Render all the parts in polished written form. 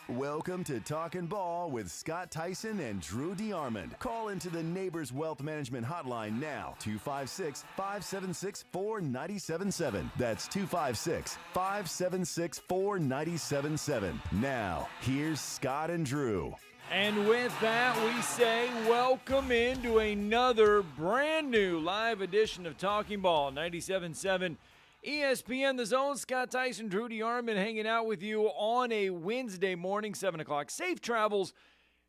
Welcome to Talkin' Ball with Scott Theisen and Drew DeArmond. Call into the Neighbors Wealth Management Hotline now, 256-576-4977. That's 256-576-4977. Now, here's Scott and Drew. And with that, we say welcome into another brand new live edition of Talking Ball, 97.7 ESPN The Zone. Scott Theisen, Drew DeArmond hanging out with you on a Wednesday morning, 7 o'clock. Safe travels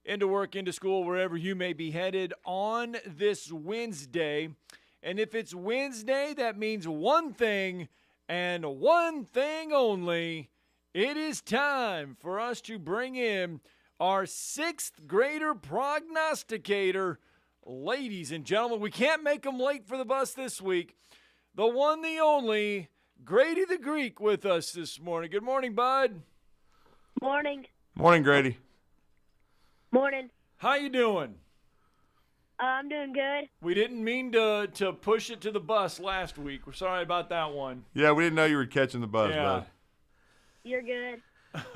into work, into school, wherever you may be headed on this Wednesday. And if it's Wednesday, that means one thing and one thing only. It is time for us to bring in our sixth grader prognosticator. Ladies and gentlemen, we can't make them late for the bus this week. The one, the only, Grady the Greek with us this morning. Good morning, bud. Morning. Morning, Grady. Morning. How you doing? I'm doing good. We didn't mean to push it to the bus last week. We're sorry about that one. Yeah, we didn't know you were catching the buzz, bud. You're good.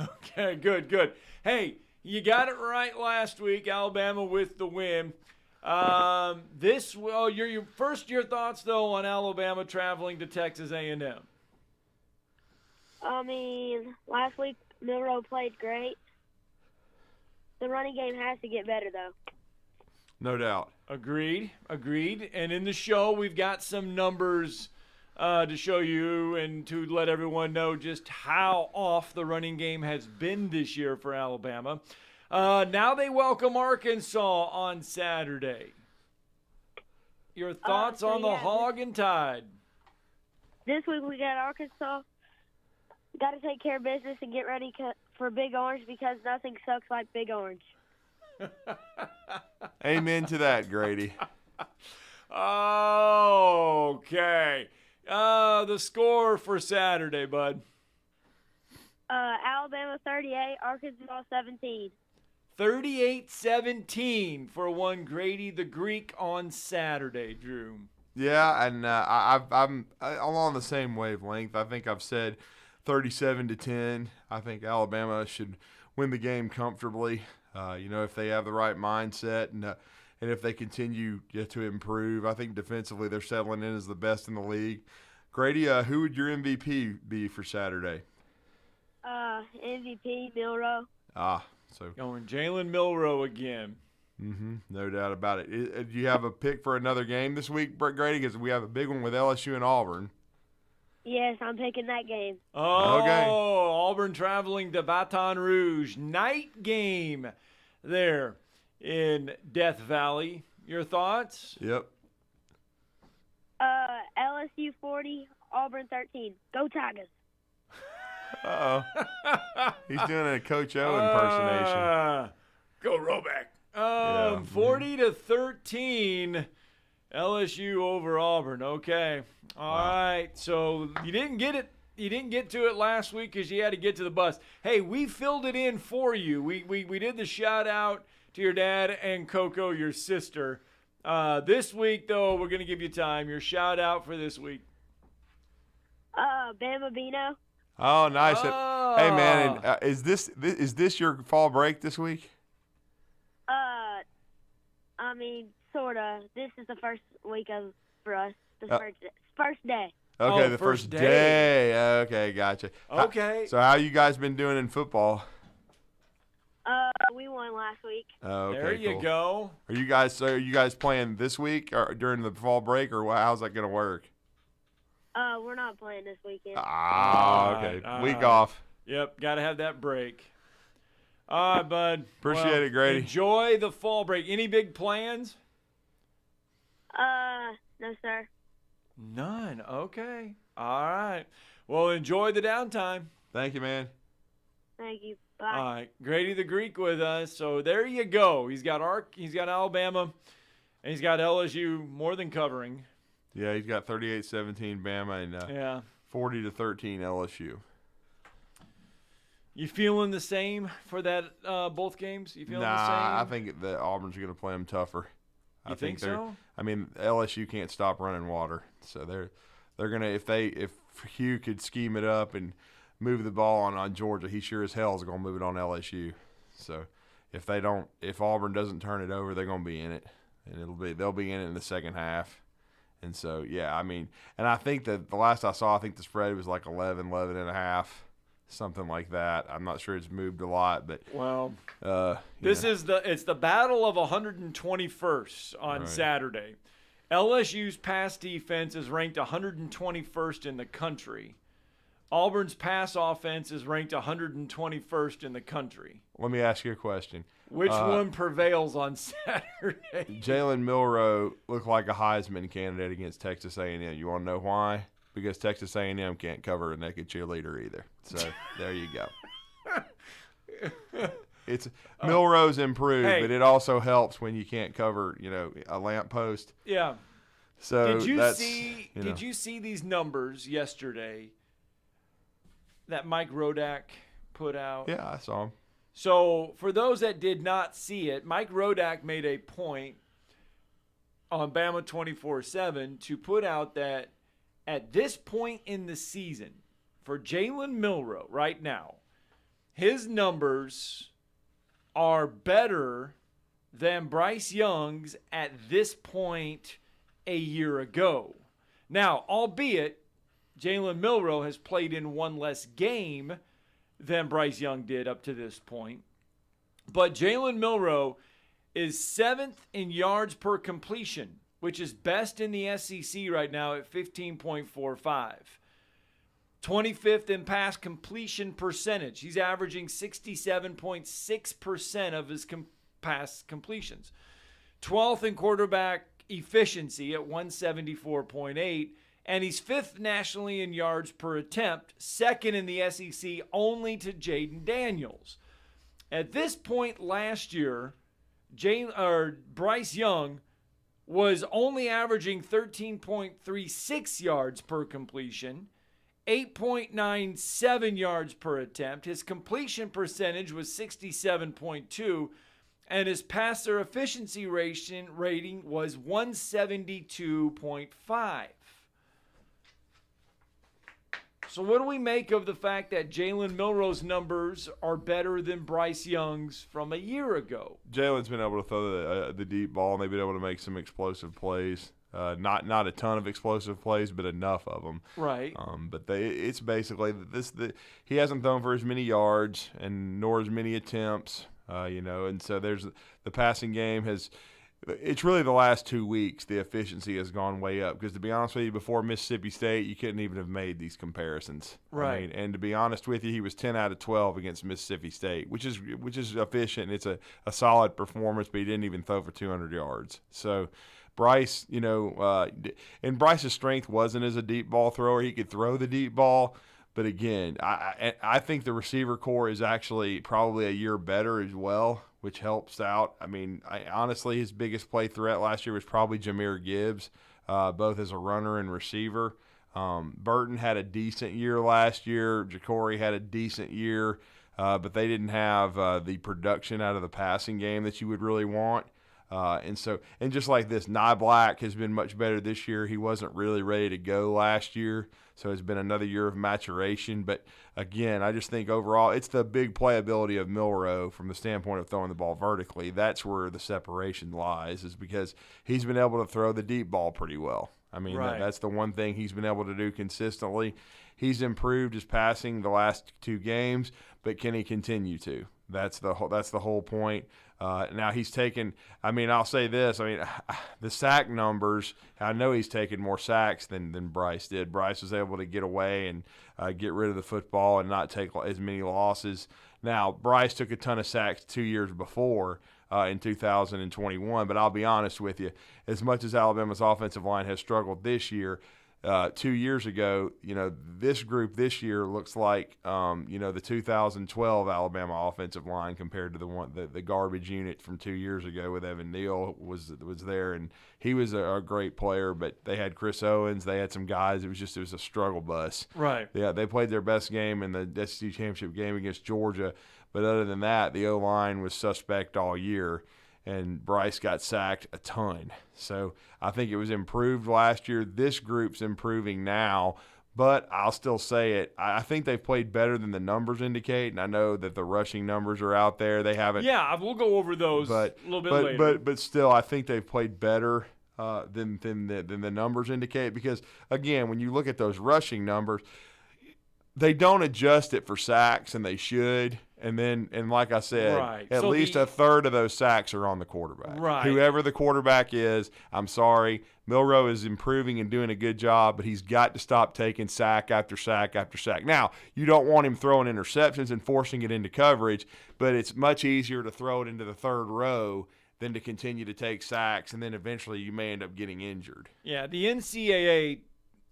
Okay, good. Hey, you got it right last week, Alabama with the win. Your thoughts though on Alabama traveling to Texas A&M. I mean, last week Milroe played great. The running game has to get better though. No doubt. Agreed. And in the show, we've got some numbers to show you and to let everyone know just how off the running game has been this year for Alabama. Now they welcome Arkansas on Saturday. Your thoughts on the Hog and Tide? This week we got Arkansas. Got to take care of business and get ready for Big Orange because nothing sucks like Big Orange. Amen to that, Grady. Okay. The score for Saturday, bud. Alabama 38, Arkansas 17. 38-17 for one Grady the Greek on Saturday, Drew. Yeah, and I'm along the same wavelength. I think I've said 37-10. I think Alabama should win the game comfortably. If they have the right mindset and if they continue to improve. I think defensively they're settling in as the best in the league. Grady, who would your MVP be for Saturday? MVP Milroe. So going Jalen Milroe again. No doubt about it. Do you have a pick for another game this week, Grady? Because we have a big one with LSU and Auburn. Yes, I'm picking that game. Oh, okay. Auburn traveling to Baton Rouge. Night game there in Death Valley. Your thoughts? Yep. LSU 40, Auburn 13. Go Tigers. Uh-oh. He's doing a Coach O impersonation. Go Roback. 40-13, LSU over Auburn. Okay. All right. So you didn't get it. You didn't get to it last week because you had to get to the bus. Hey, we filled it in for you. We did the shout out to your dad and Coco, your sister. This week, though, we're going to give you time. Your shout out for this week. Bama Bino. Oh, nice. Oh. Hey, man, is this your fall break this week? I mean, sort of. This is the first week for us. The first day. Okay, the first day. Okay, gotcha. Okay. So how you guys been doing in football? We won last week. Okay, there you cool. go. Are you guys playing this week or during the fall break, or how's that going to work? We're not playing this weekend. Okay. Week off. Yep, got to have that break. All right, bud. Appreciate it, Grady. Enjoy the fall break. Any big plans? No, sir. None. Okay. All right. Well, enjoy the downtime. Thank you, man. Thank you. Bye. All right. Grady the Greek with us. So there you go. He's got Alabama, and he's got LSU more than covering. Yeah, he's got 38-17 Bama and 40-13 LSU. You feeling the same for that both games? You feeling the same? Nah, I think that Auburn's going to play them tougher. You think so? I mean, LSU can't stop running water, so They're gonna if Hugh could scheme it up and move the ball on Georgia, he sure as hell is gonna move it on LSU. So if Auburn doesn't turn it over, they're gonna be in it, and they'll be in it in the second half. And so yeah, I mean, and I think that the last I saw, I think the spread was like 11 and a half. Something like that. I'm not sure it's moved a lot, but it's the battle of 121st on Saturday. LSU's pass defense is ranked 121st in the country. Auburn's pass offense is ranked 121st in the country. Let me ask you a question. Which one prevails on Saturday? Jalen Milroe looked like a Heisman candidate against Texas A&M. You want to know why? Because Texas A&M can't cover a naked cheerleader either. So there you go. It's Milroe's improved, but it also helps when you can't cover, a lamppost. Yeah. So did you see these numbers yesterday that Mike Rodak put out? Yeah, I saw them. So for those that did not see it, Mike Rodak made a point on Bama 24/7 to put out that at this point in the season, for Jalen Milroe right now, his numbers are better than Bryce Young's at this point a year ago. Now, albeit Jalen Milroe has played in one less game than Bryce Young did up to this point, but Jalen Milroe is 7th in yards per completion, which is best in the SEC right now at 15.45. 25th in pass completion percentage. He's averaging 67.6% of his pass completions. 12th in quarterback efficiency at 174.8, and he's 5th nationally in yards per attempt, 2nd in the SEC only to Jaden Daniels. At this point last year, Bryce Young was only averaging 13.36 yards per completion, 8.97 yards per attempt. His completion percentage was 67.2, and his passer efficiency rating was 172.5. So what do we make of the fact that Jalen Milroe's numbers are better than Bryce Young's from a year ago? Jalen's been able to throw the deep ball, and they've been able to make some explosive plays. Not a ton of explosive plays, but enough of them. Right. But it's basically he hasn't thrown for as many yards and nor as many attempts. And so there's the passing game has. It's really the last 2 weeks the efficiency has gone way up, because to be honest with you, before Mississippi State you couldn't even have made these comparisons. Right. I mean, and to be honest with you, he was 10 out of 12 against Mississippi State, which is efficient. It's a solid performance, but he didn't even throw for 200 yards. So Bryce, and Bryce's strength wasn't as a deep ball thrower. He could throw the deep ball, but again, I think the receiver core is actually probably a year better as well, which helps out. I mean, honestly, his biggest play threat last year was probably Jahmyr Gibbs, both as a runner and receiver. Burton had a decent year last year. Ja'Cory had a decent year, but they didn't have the production out of the passing game that you would really want. And just like this, Nye Black has been much better this year. He wasn't really ready to go last year, so it's been another year of maturation. But again, I just think overall it's the big playability of Milroe from the standpoint of throwing the ball vertically. That's where the separation lies, is because he's been able to throw the deep ball pretty well. I mean, right. That's the one thing he's been able to do consistently. He's improved his passing the last 2 games, but can he continue to? That's the whole point. Now he's taken. I mean, I'll say this. I mean, the sack numbers. I know he's taken more sacks than Bryce did. Bryce was able to get away and get rid of the football and not take as many losses. Now Bryce took a ton of sacks 2 years before in 2021. But I'll be honest with you, as much as Alabama's offensive line has struggled this year, 2 years ago, this group this year looks like, the 2012 Alabama offensive line compared to the garbage unit from 2 years ago with Evan Neal was there, and he was a great player. But they had Chris Owens, they had some guys. It was a struggle bus. Right. Yeah, they played their best game in the SEC championship game against Georgia, but other than that, the O-line was suspect all year. and Bryce got sacked a ton. So I think it was improved last year. This group's improving now. But I'll still say it. I think they've played better than the numbers indicate, and I know that the rushing numbers are out there. They haven't. Yeah, we'll go over those a little bit later. But still, I think they've played better than the numbers indicate. Because again, when you look at those rushing numbers, they don't adjust it for sacks, and they should. And like I said, at least a third of those sacks are on the quarterback. Right. Whoever the quarterback is, I'm sorry. Milroe is improving and doing a good job, but he's got to stop taking sack after sack after sack. Now, you don't want him throwing interceptions and forcing it into coverage, but it's much easier to throw it into the third row than to continue to take sacks, and then eventually you may end up getting injured. Yeah, the NCAA,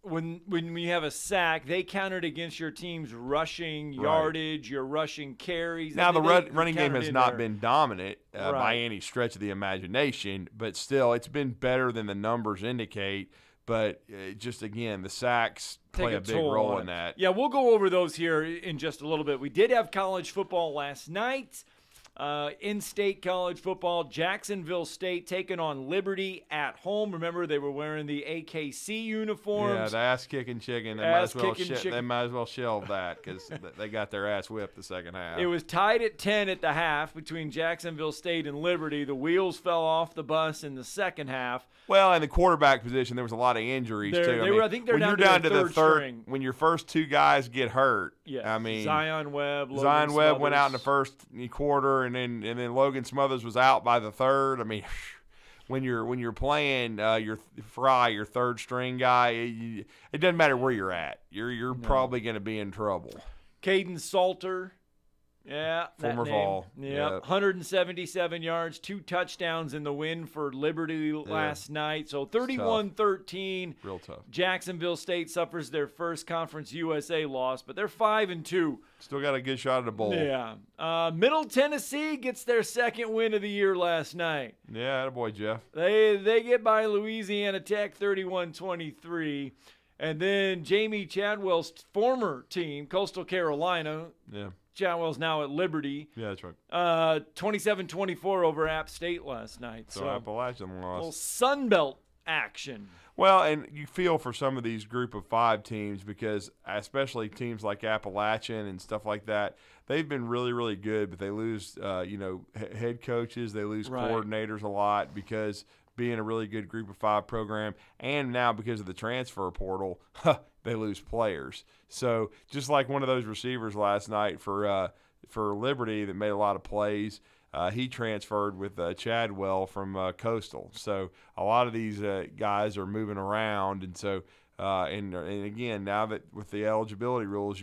when you have a sack, they count it against your team's rushing yardage, your rushing carries. Now, the running game has not been dominant by any stretch of the imagination, but still, it's been better than the numbers indicate. But just, again, the sacks play a big role in that. Yeah, we'll go over those here in just a little bit. We did have college football last night. In-state college football, Jacksonville State taking on Liberty at home. Remember, they were wearing the AKC uniforms. Yeah, the ass-kicking chicken. They might as well shelve that because they got their ass whipped the second half. It was tied at 10 at the half between Jacksonville State and Liberty. The wheels fell off the bus in the second half. Well, in the quarterback position, there was a lot of injuries, too. I think they're down to the third string. When your first two guys get hurt, yeah. I mean, Zion Webb went out in the first quarter, and then Logan Smothers was out by the third. I mean, when you're playing your third string guy, it doesn't matter where you're at. You're probably going to be in trouble. Caden Salter. Yeah, former Vol. Yeah, 177 yards, 2 touchdowns in the win for Liberty last night. So 31-13. Real tough. Jacksonville State suffers their first Conference USA loss, but they're 5-2. Still got a good shot at a bowl. Yeah. Middle Tennessee gets their second win of the year last night. Yeah, attaboy, Jeff. They get by Louisiana Tech 31-23. And then Jamie Chadwell's former team, Coastal Carolina. Yeah. Chadwell's now at Liberty. Yeah, that's right. 27-24 over App State last night. So Appalachian lost. Little Sun Belt action. Well, and you feel for some of these group of 5 teams because especially teams like Appalachian and stuff like that, they've been really, really good, but they lose, head coaches. They lose coordinators a lot because being a really good group of 5 program, and now because of the transfer portal, they lose players. So just like one of those receivers last night for Liberty that made a lot of plays, he transferred with Chadwell from Coastal. So a lot of these guys are moving around, and so and again, now that with the eligibility rules,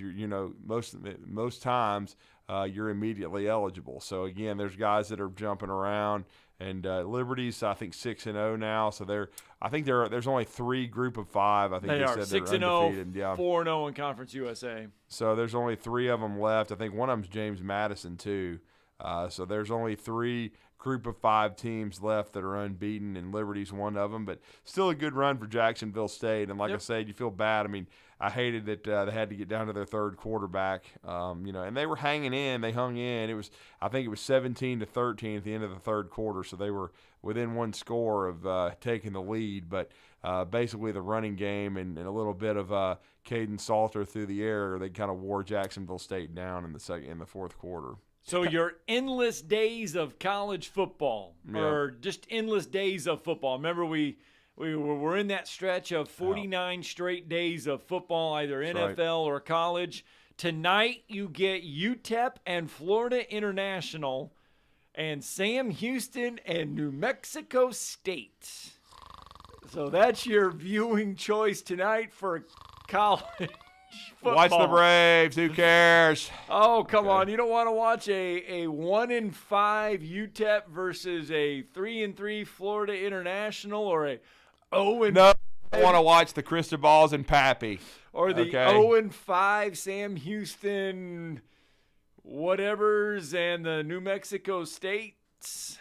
most times you're immediately eligible. So again, there's guys that are jumping around. And Liberty's, I think, 6-0 now. So there's only 3 group of 5. I think they said they're undefeated. 6-0, yeah. 4-0 in Conference USA. So there's only 3 of them left. I think one of them's James Madison too. So there's only 3 group of 5 teams left that are unbeaten, and Liberty's one of them. But still a good run for Jacksonville State. And like I said, you feel bad. I mean, I hated that they had to get down to their third quarterback, and they were hanging in. They hung in. I think it was 17-13 at the end of the third quarter, so they were within 1 score of taking the lead. But basically the running game and a little bit of Caden Salter through the air, they kind of wore Jacksonville State down in the fourth quarter. So your endless days of college football, or just endless days of football. Remember we were in that stretch of 49 straight days of football, either NFL or college. Tonight you get UTEP and Florida International and Sam Houston and New Mexico State. So that's your viewing choice tonight for college football. Watch the Braves. Who cares? Oh, come on. You don't want to watch a 1-5 UTEP versus a 3-3 Florida International, or a 0-5. No, I want to watch the Cristobal's and Pappy. Or the 0-5 Sam Houston whatevers and the New Mexico States.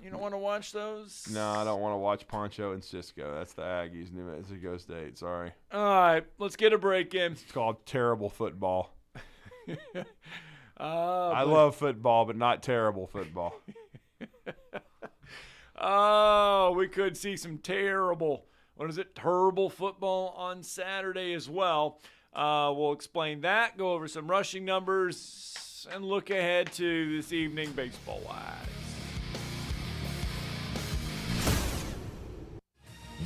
You don't want to watch those? No, I don't want to watch Poncho and Cisco. That's the Aggies, New Mexico State. Sorry. All right, let's get a break in. It's called terrible football. I love football, but not terrible football. Oh, we could see some terrible football on Saturday as well. We'll explain that, go over some rushing numbers, and look ahead to this evening baseball-wise.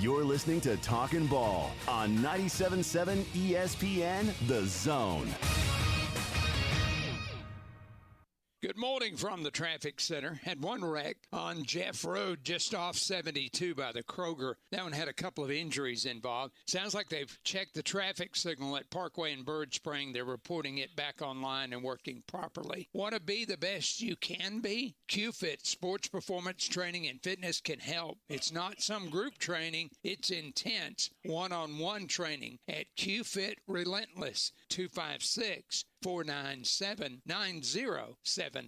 You're listening to Talkin' Ball on 97.7 ESPN, The Zone. Good morning from the traffic center. Had one wreck on Jeff Road just off 72 by the Kroger. That one had a couple of injuries involved. Sounds like they've checked the traffic signal at Parkway and Bird Spring. They're reporting it back online and working properly. Want to be the best you can be? QFit Sports Performance Training and Fitness can help. It's not some group training. It's intense one-on-one training at QFit Relentless 256-497-9075.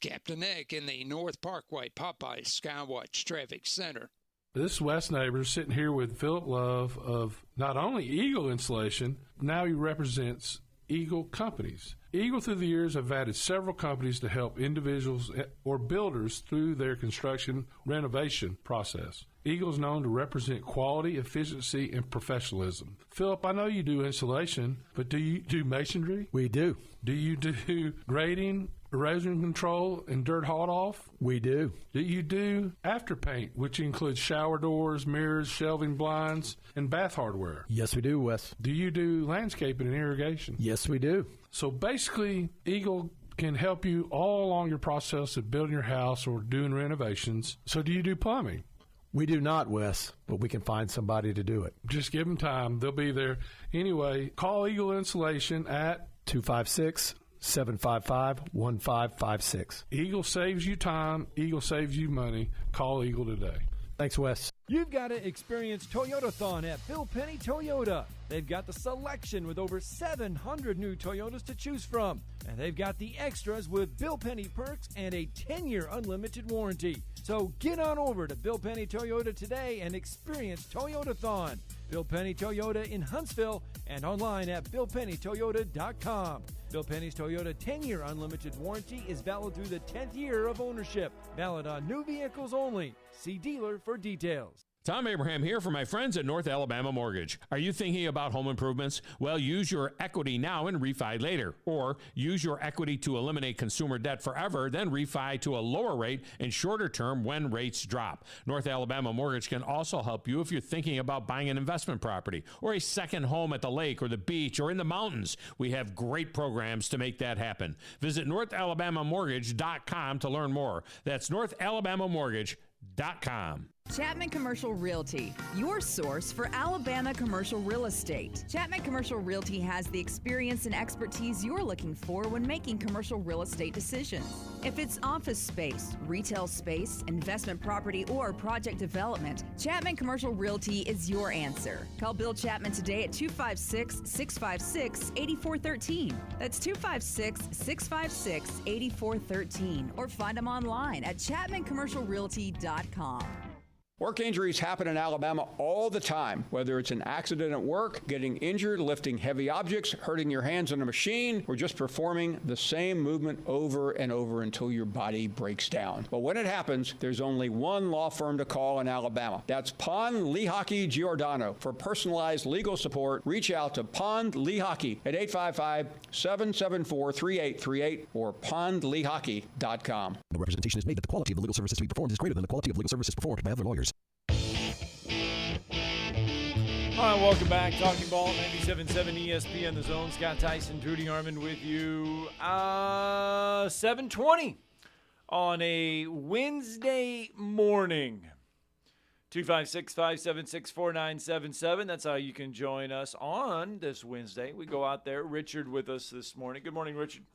Captain Nick in the North Parkway Popeyes Skywatch Traffic Center. This is Wes Neighbors sitting here with Philip Love of not only Eagle Insulation, now he represents Eagle Companies. Eagle through the years have added several companies to help individuals or builders through their construction renovation process. Eagle is known to represent quality, efficiency, and professionalism. Philip, I know you do insulation, but do you do masonry? We do. Do you do grading, erosion control, and dirt hauled off? We do. Do you do afterpaint, which includes shower doors, mirrors, shelving blinds, and bath hardware? Yes, we do, Wes. Do you do landscaping and irrigation? Yes, we do. So basically, Eagle can help you all along your process of building your house or doing renovations. So do you do plumbing? We do not, Wes, but we can find somebody to do it. Just give them time. They'll be there. Anyway, call Eagle Insulation at 256-755-1556. Eagle saves you time. Eagle saves you money. Call Eagle today. Thanks, Wes. You've got to experience Toyotathon at Bill Penny Toyota. They've got the selection with over 700 new Toyotas to choose from. And they've got the extras with Bill Penny perks and a 10-year unlimited warranty. So get on over to Bill Penny Toyota today and experience Toyotathon. Bill Penny Toyota in Huntsville and online at BillPennyToyota.com. Bill Penny's Toyota 10-year unlimited warranty is valid through the 10th year of ownership. Valid on new vehicles only. See dealer for details. Tom Abraham here for my friends at North Alabama Mortgage. Are you thinking about home improvements? Well, use your equity now and refi later. Or use your equity to eliminate consumer debt forever, then refi to a lower rate and shorter term when rates drop. North Alabama Mortgage can also help you if you're thinking about buying an investment property or a second home at the lake or the beach or in the mountains. We have great programs to make that happen. Visit NorthAlabamaMortgage.com to learn more. That's NorthAlabamaMortgage.com. Chapman Commercial Realty, your source for Alabama commercial real estate. Chapman Commercial Realty has the experience and expertise you're looking for when making commercial real estate decisions. If it's office space, retail space, investment property, or project development, Chapman Commercial Realty is your answer. Call Bill Chapman today at 256-656-8413. That's 256-656-8413. Or find them online at ChapmanCommercialRealty.com. Work injuries happen in Alabama all the time, whether it's an accident at work, getting injured, lifting heavy objects, hurting your hands on a machine, or just performing the same movement over and over until your body breaks down. But when it happens, there's only one law firm to call in Alabama. That's Pond Lehocky Giordano. For personalized legal support, reach out to Pond Lehocky at 855-774-3838 or pondlehocky.com. The representation is made that the quality of the legal services to be performed is greater than the quality of legal services performed by other lawyers. All right, welcome back. Talking Ball, 97.7 ESPN, The Zone. Scott Tyson, Drew DeArmond with you. 7:20 on a Wednesday morning. 256-576-4977. That's how you can join us on this Wednesday. We go out there. Richard with us this morning. Good morning, Richard.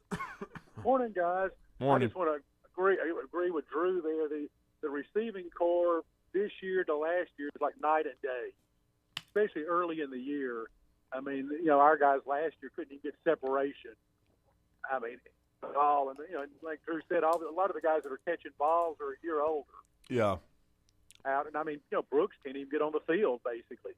Morning, guys. Morning. I just want to agree with Drew there. The receiving core this year to last year is like night and day, especially early in the year. I mean, our guys last year couldn't even get separation. I mean, all and like Drew said, a lot of the guys that are catching balls are a year older. Yeah. Out, and I mean, Brooks can't even get on the field basically.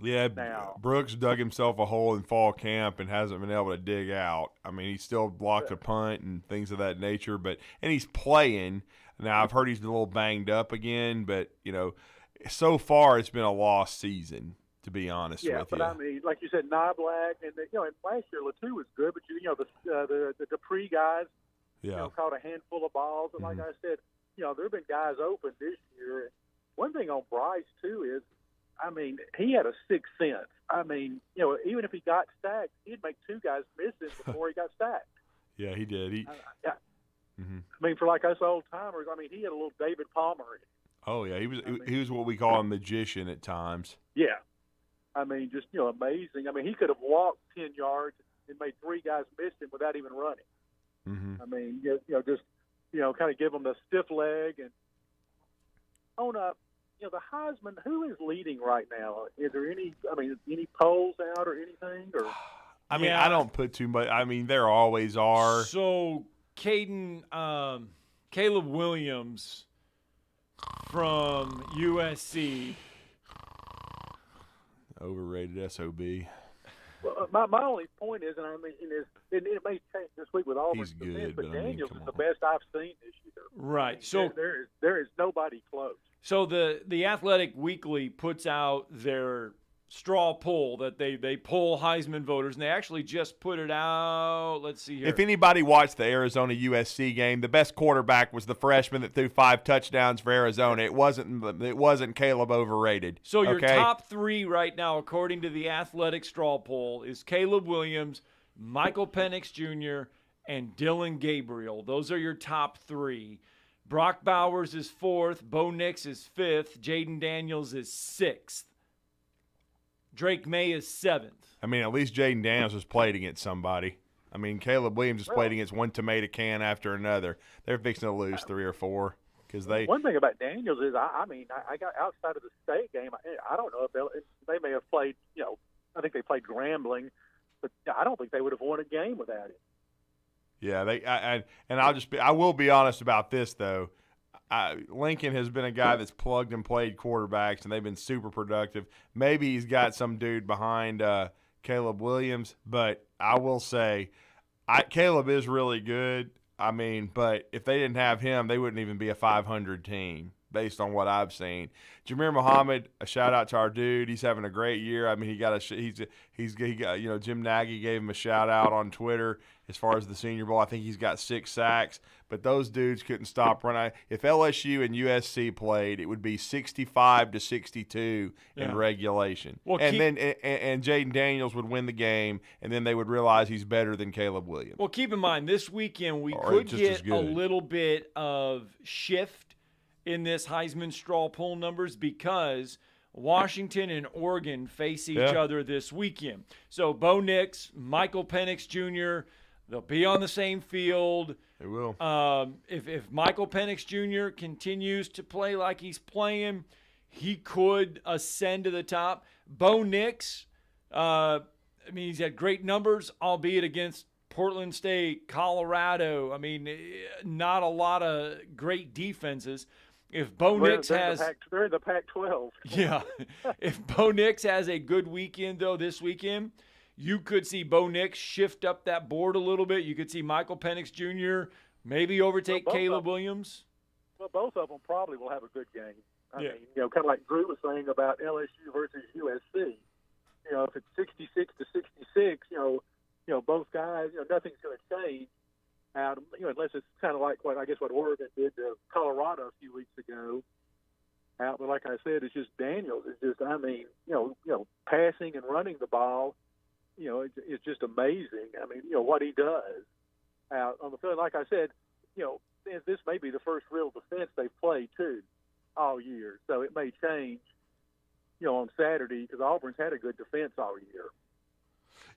Yeah, now. Brooks dug himself a hole in fall camp and hasn't been able to dig out. I mean, he still blocked a punt and things of that nature, and he's playing. Now, I've heard he's a little banged up again, but, so far it's been a lost season, to be honest with you. Yeah, but I mean, like you said, Knoblack, and and last year Latu was good, but the Dupree guys, caught a handful of balls, and like I said, there have been guys open this year. And one thing on Bryce too is, I mean, he had a sixth sense. I mean, even if he got stacked, he'd make two guys miss him before he got stacked. Yeah, he did. I mean, for like us old timers, I mean, he had a little David Palmer in him. Oh yeah, he was what we call a magician at times. Yeah, I mean, just amazing. I mean, he could have walked 10 yards and made three guys miss him without even running. I mean, just kind of give him the stiff leg. And on up, the Heisman, who is leading right now? Is there any polls out or anything? Or I mean, I don't put too much. I mean, there always are. So Caleb Williams from USC. Overrated SOB. Well, my only point is, and I mean, it may change this week with Auburn's defense, but Daniels is the best I've seen this year. Right. I mean, so there is nobody close. So the Athletic Weekly puts out their straw poll that they poll Heisman voters, and they actually just put it out. Let's see here. If anybody watched the Arizona USC game, the best quarterback was the freshman that threw 5 touchdowns for Arizona. It wasn't Caleb overrated. So your top 3 right now, according to the Athletic straw poll, is Caleb Williams, Michael Penix Jr., and Dylan Gabriel. Those are your top 3. Brock Bowers is 4th, Bo Nix is 5th, Jaden Daniels is 6th. Drake May is 7th. I mean, at least Jaden Daniels has played against somebody. I mean, Caleb Williams has played against one tomato can after another. They're fixing to lose 3 or 4 because they. One thing about Daniels is, I got outside of the state game. I don't know if they may have played. I think they played Grambling, but I don't think they would have won a game without him. Yeah, I will be honest about this though. Lincoln has been a guy that's plugged and played quarterbacks, and they've been super productive. Maybe he's got some dude behind Caleb Williams, but I will say Caleb is really good. I mean, but if they didn't have him, they wouldn't even be a 500 team based on what I've seen. Jameer Muhammad, a shout out to our dude. He's having a great year. I mean, he got Jim Nagy gave him a shout out on Twitter as far as the Senior Bowl. I think he's got 6 sacks, but those dudes couldn't stop running. If LSU and USC played, it would be 65-62 in regulation. Well, then Jaden Daniels would win the game, and then they would realize he's better than Caleb Williams. Well, keep in mind this weekend we could get a little bit of shift in this Heisman straw poll numbers because Washington and Oregon face each other this weekend. So Bo Nix, Michael Penix Jr., they'll be on the same field. They will. If Michael Penix Jr. continues to play like he's playing, he could ascend to the top. Bo Nix, he's had great numbers, albeit against Portland State, Colorado. I mean, not a lot of great defenses. If Bo Nix has – they're in the Pac-12. Yeah. If Bo Nix has a good weekend, though, this weekend, you could see Bo Nix shift up that board a little bit. You could see Michael Penix Jr. maybe overtake Caleb Williams. Well, both of them probably will have a good game. I mean, kind of like Drew was saying about LSU versus USC. If it's 66-66, both guys, nothing's going to change. Unless it's kind of like what Oregon did to Colorado a few weeks ago. But like I said, it's just Daniels. It's just, passing and running the ball, it's just amazing. I mean, what he does out on the field. Like I said, this may be the first real defense they've played too all year. So it may change, on Saturday because Auburn's had a good defense all year.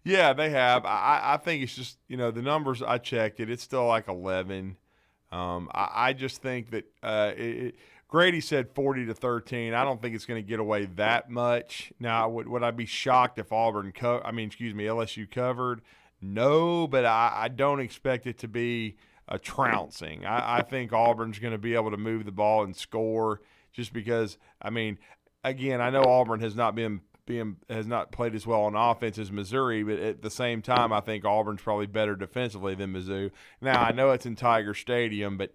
Yeah, they have. I think it's just, the numbers I checked it's still like 11. I just think that Grady said 40-13. I don't think it's going to get away that much. Now, would I be shocked if LSU covered? No, but I don't expect it to be a trouncing. I think Auburn's going to be able to move the ball and score just because, again, I know Auburn has not played as well on offense as Missouri, but at the same time, I think Auburn's probably better defensively than Mizzou. Now, I know it's in Tiger Stadium, but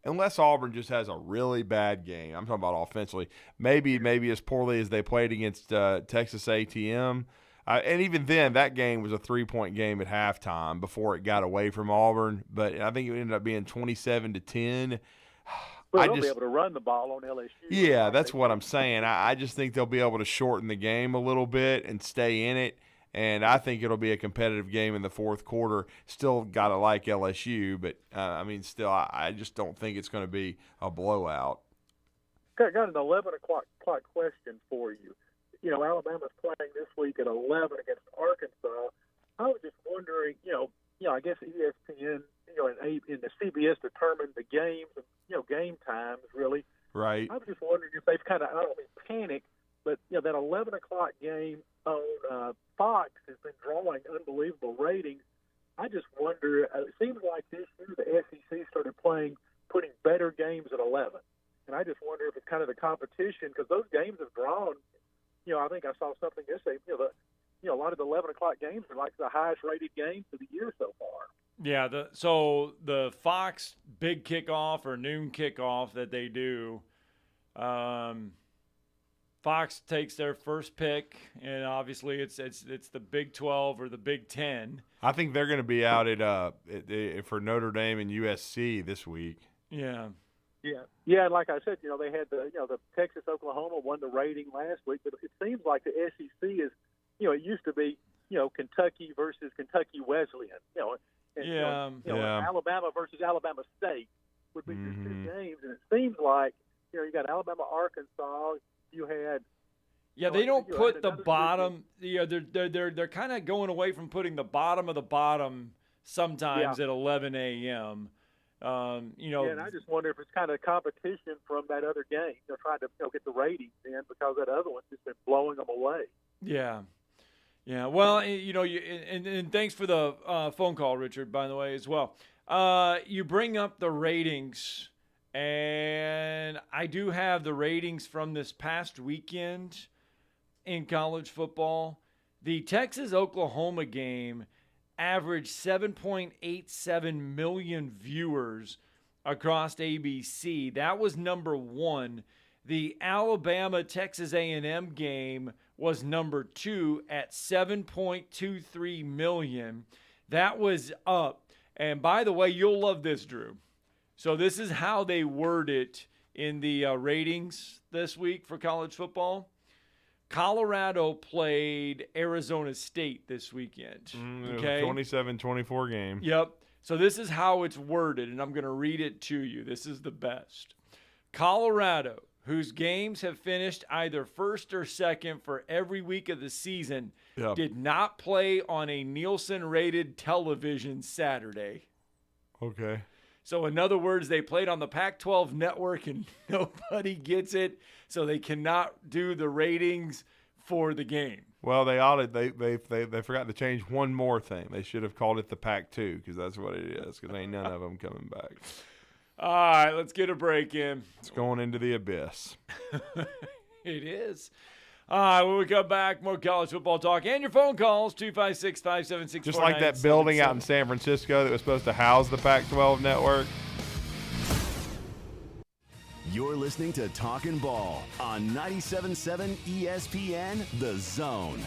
unless Auburn just has a really bad game. I'm talking about offensively. Maybe as poorly as they played against Texas A&M. And even then, that game was a 3-point game at halftime before it got away from Auburn. But I think it ended up being 27-10. Well, they'll be able to run the ball on LSU. Yeah, that's what I'm saying. I just think they'll be able to shorten the game a little bit and stay in it. And I think it'll be a competitive game in the fourth quarter. Still got to like LSU, but, I just don't think it's going to be a blowout. I got an 11 o'clock question for you. Alabama's playing this week at 11 against Arkansas. I was just wondering, I guess ESPN, and the CBS determined the games and, game times, really. Right. I was just wondering if they've kind of, I don't mean panic, but, that 11 o'clock game on Fox has been drawing unbelievable ratings. I just wonder, it seems like this year the SEC started putting better games at 11. And I just wonder if it's kind of the competition, because those games have drawn, I think I saw something yesterday, a lot of the 11 o'clock games are like the highest rated games of the year so far. Yeah, so the Fox big kickoff or noon kickoff that they do, Fox takes their first pick, and obviously it's the Big 12 or the Big 10. I think they're going to be out for Notre Dame and USC this week. Yeah. Yeah, and like I said, they had the Texas Oklahoma won the rating last week, but it seems like the SEC is, it used to be, Kentucky versus Kentucky Wesleyan, Alabama versus Alabama State would be just two games, and it seems like, you got Alabama, Arkansas, you had. Yeah, they don't put the bottom. They're kind of going away from putting the bottom of the bottom sometimes at 11 a.m. And I just wonder if it's kind of competition from that other game. They're trying to get the ratings in because that other one's just been blowing them away. Yeah. Well, and thanks for the phone call, Richard, by the way, as well. You bring up the ratings, and I do have the ratings from this past weekend in college football. The Texas-Oklahoma game averaged 7.87 million viewers across ABC. That was number one. The Alabama-Texas A&M game was number two at 7.23 million. That was up. And by the way, you'll love this, Drew. So this is how they word it in the ratings this week for college football. Colorado played Arizona State this weekend. Okay, 27-24 game. Yep. So this is how it's worded, and I'm going to read it to you. This is the best. Colorado, whose games have finished either first or second for every week of the season, did not play on a Nielsen-rated television Saturday. Okay. So in other words, they played on the Pac-12 network and nobody gets it, so they cannot do the ratings for the game. Well, they forgot to change one more thing. They should have called it the Pac-2 because that's what it is, because ain't none of them coming back. All right, let's get a break in. It's going into the abyss. It is. All right, when we come back, more college football talk and your phone calls, 256-576-4977. Just like that building out in San Francisco that was supposed to house the Pac-12 network. You're listening to Talkin' Ball on 97.7 ESPN, The Zone.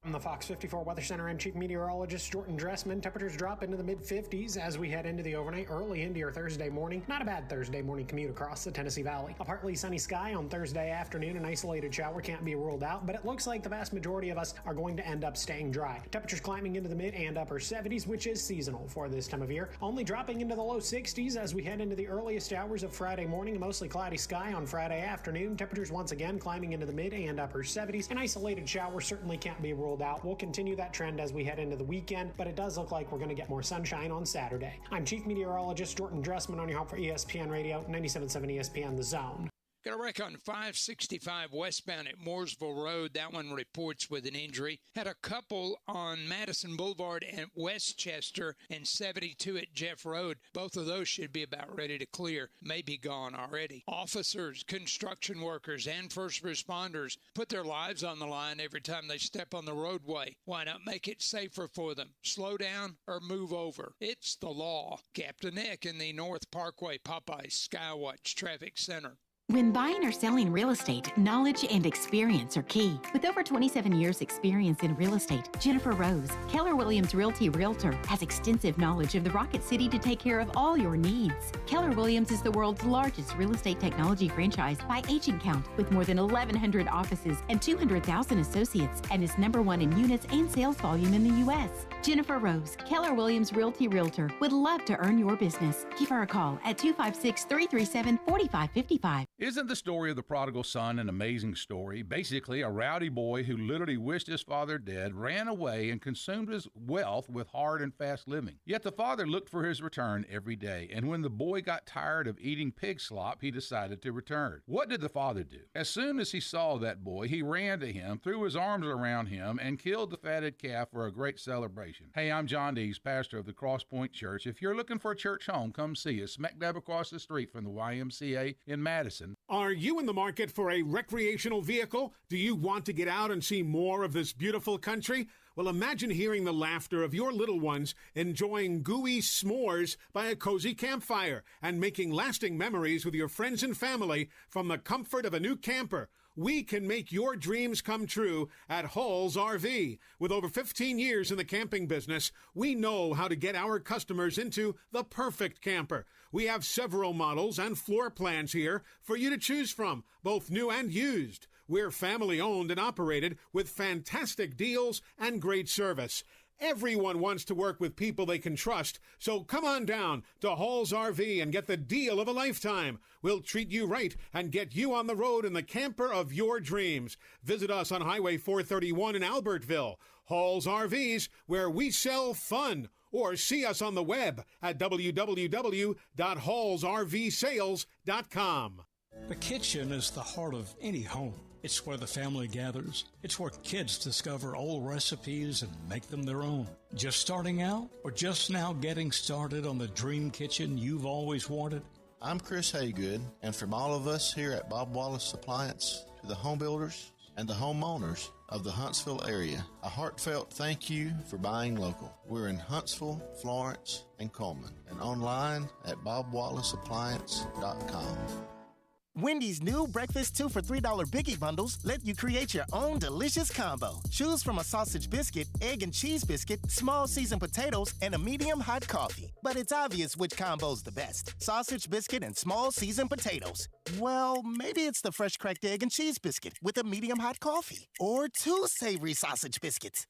From the Fox 54 Weather Center, I'm Chief Meteorologist Jordan Dressman. Temperatures drop into the mid-50s as we head into the overnight, early into your Thursday morning. Not a bad Thursday morning commute across the Tennessee Valley. A partly sunny sky on Thursday afternoon. An isolated shower can't be ruled out, but it looks like the vast majority of us are going to end up staying dry. Temperatures climbing into the mid and upper 70s, which is seasonal for this time of year. Only dropping into the low 60s as we head into the earliest hours of Friday morning. A mostly cloudy sky on Friday afternoon. Temperatures once again climbing into the mid and upper 70s. An isolated shower certainly can't be ruled out. We'll continue that trend as we head into the weekend, but it does look like we're going to get more sunshine on Saturday. I'm Chief Meteorologist Jordan Dressman on your home for ESPN Radio, 97.7 ESPN The Zone. Got a wreck on 565 westbound at Mooresville Road. That one reports with an injury. Had a couple on Madison Boulevard at Westchester and 72 at Jeff Road. Both of those should be about ready to clear, may be gone already. Officers, construction workers, and first responders put their lives on the line every time they step on the roadway. Why not make it safer for them? Slow down or move over. It's the law. Captain Nick in the North Parkway Popeyes Skywatch Traffic Center. When buying or selling real estate, knowledge and experience are key. With over 27 years experience in real estate, Jennifer Rose, Keller Williams Realty Realtor, has extensive knowledge of the Rocket City to take care of all your needs. Keller Williams is the world's largest real estate technology franchise by agent count, with more than 1,100 offices and 200,000 associates, and is #1 in units and sales volume in the U.S. Jennifer Rose, Keller Williams Realty Realtor, would love to earn your business. Give her a call at 256-337-4555. Isn't the story of the prodigal son an amazing story? Basically, a rowdy boy who literally wished his father dead ran away and consumed his wealth with hard and fast living. Yet the father looked for his return every day, and when the boy got tired of eating pig slop, he decided to return. What did the father do? As soon as he saw that boy, he ran to him, threw his arms around him, and killed the fatted calf for a great celebration. Hey, I'm John Dees, pastor of the Cross Point Church. If you're looking for a church home, come see us, smack dab across the street from the YMCA in Madison. Are you in the market for a recreational vehicle? Do you want to get out and see more of this beautiful country? Well, imagine hearing the laughter of your little ones enjoying gooey s'mores by a cozy campfire and making lasting memories with your friends and family from the comfort of a new camper. We can make your dreams come true at Hall's RV. With over 15 years in the camping business, we know how to get our customers into the perfect camper. We have several models and floor plans here for you to choose from, both new and used. We're family owned and operated with fantastic deals and great service. Everyone wants to work with people they can trust, so come on down to Hall's RV and get the deal of a lifetime. We'll treat you right and get you on the road in the camper of your dreams. Visit us on Highway 431 in Albertville. Hall's RVs, where we sell fun. Or see us on the web at www.hallsrvsales.com. The kitchen is the heart of any home. It's where the family gathers. It's where kids discover old recipes and make them their own. Just starting out or just now getting started on the dream kitchen you've always wanted? I'm Chris Haygood, and from all of us here at Bob Wallace Appliance to the home builders and the homeowners of the Huntsville area, a heartfelt thank you for buying local. We're in Huntsville, Florence, and Coleman, and online at bobwallaceappliance.com. Wendy's new breakfast 2 for $3 Biggie Bundles let you create your own delicious combo. Choose from a sausage biscuit, egg and cheese biscuit, small seasoned potatoes, and a medium hot coffee. But it's obvious which combo's the best. Sausage biscuit and small seasoned potatoes. Well, maybe it's the fresh cracked egg and cheese biscuit with a medium hot coffee. Or 2 savory sausage biscuits.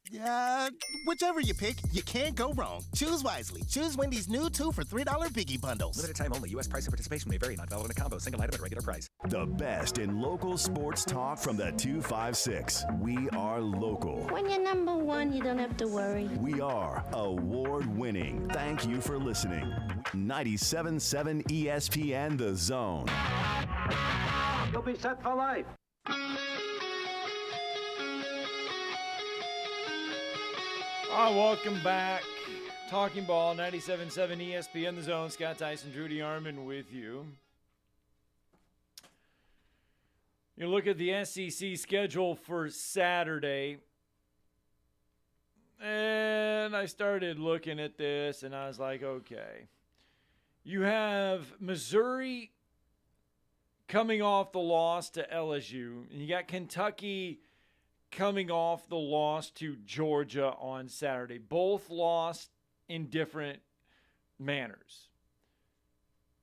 Whichever you pick, you can't go wrong. Choose wisely. Choose Wendy's new 2 for $3 Biggie Bundles. Limited time only. U.S. price and participation may vary. Not valid in a combo. Single item at regular price. The best in local sports talk from the 256. We are local. When you're number one, you don't have to worry. We are award-winning. Thank you for listening. 97.7 ESPN The Zone. You'll be set for life. Welcome back. Talking Ball, 97.7 ESPN The Zone. Scott Tyson, Drew DeArmond with you. You look at the SEC schedule for Saturday, and I started looking at this, and I was like, okay. You have Missouri coming off the loss to LSU, and you got Kentucky coming off the loss to Georgia on Saturday. Both lost in different manners.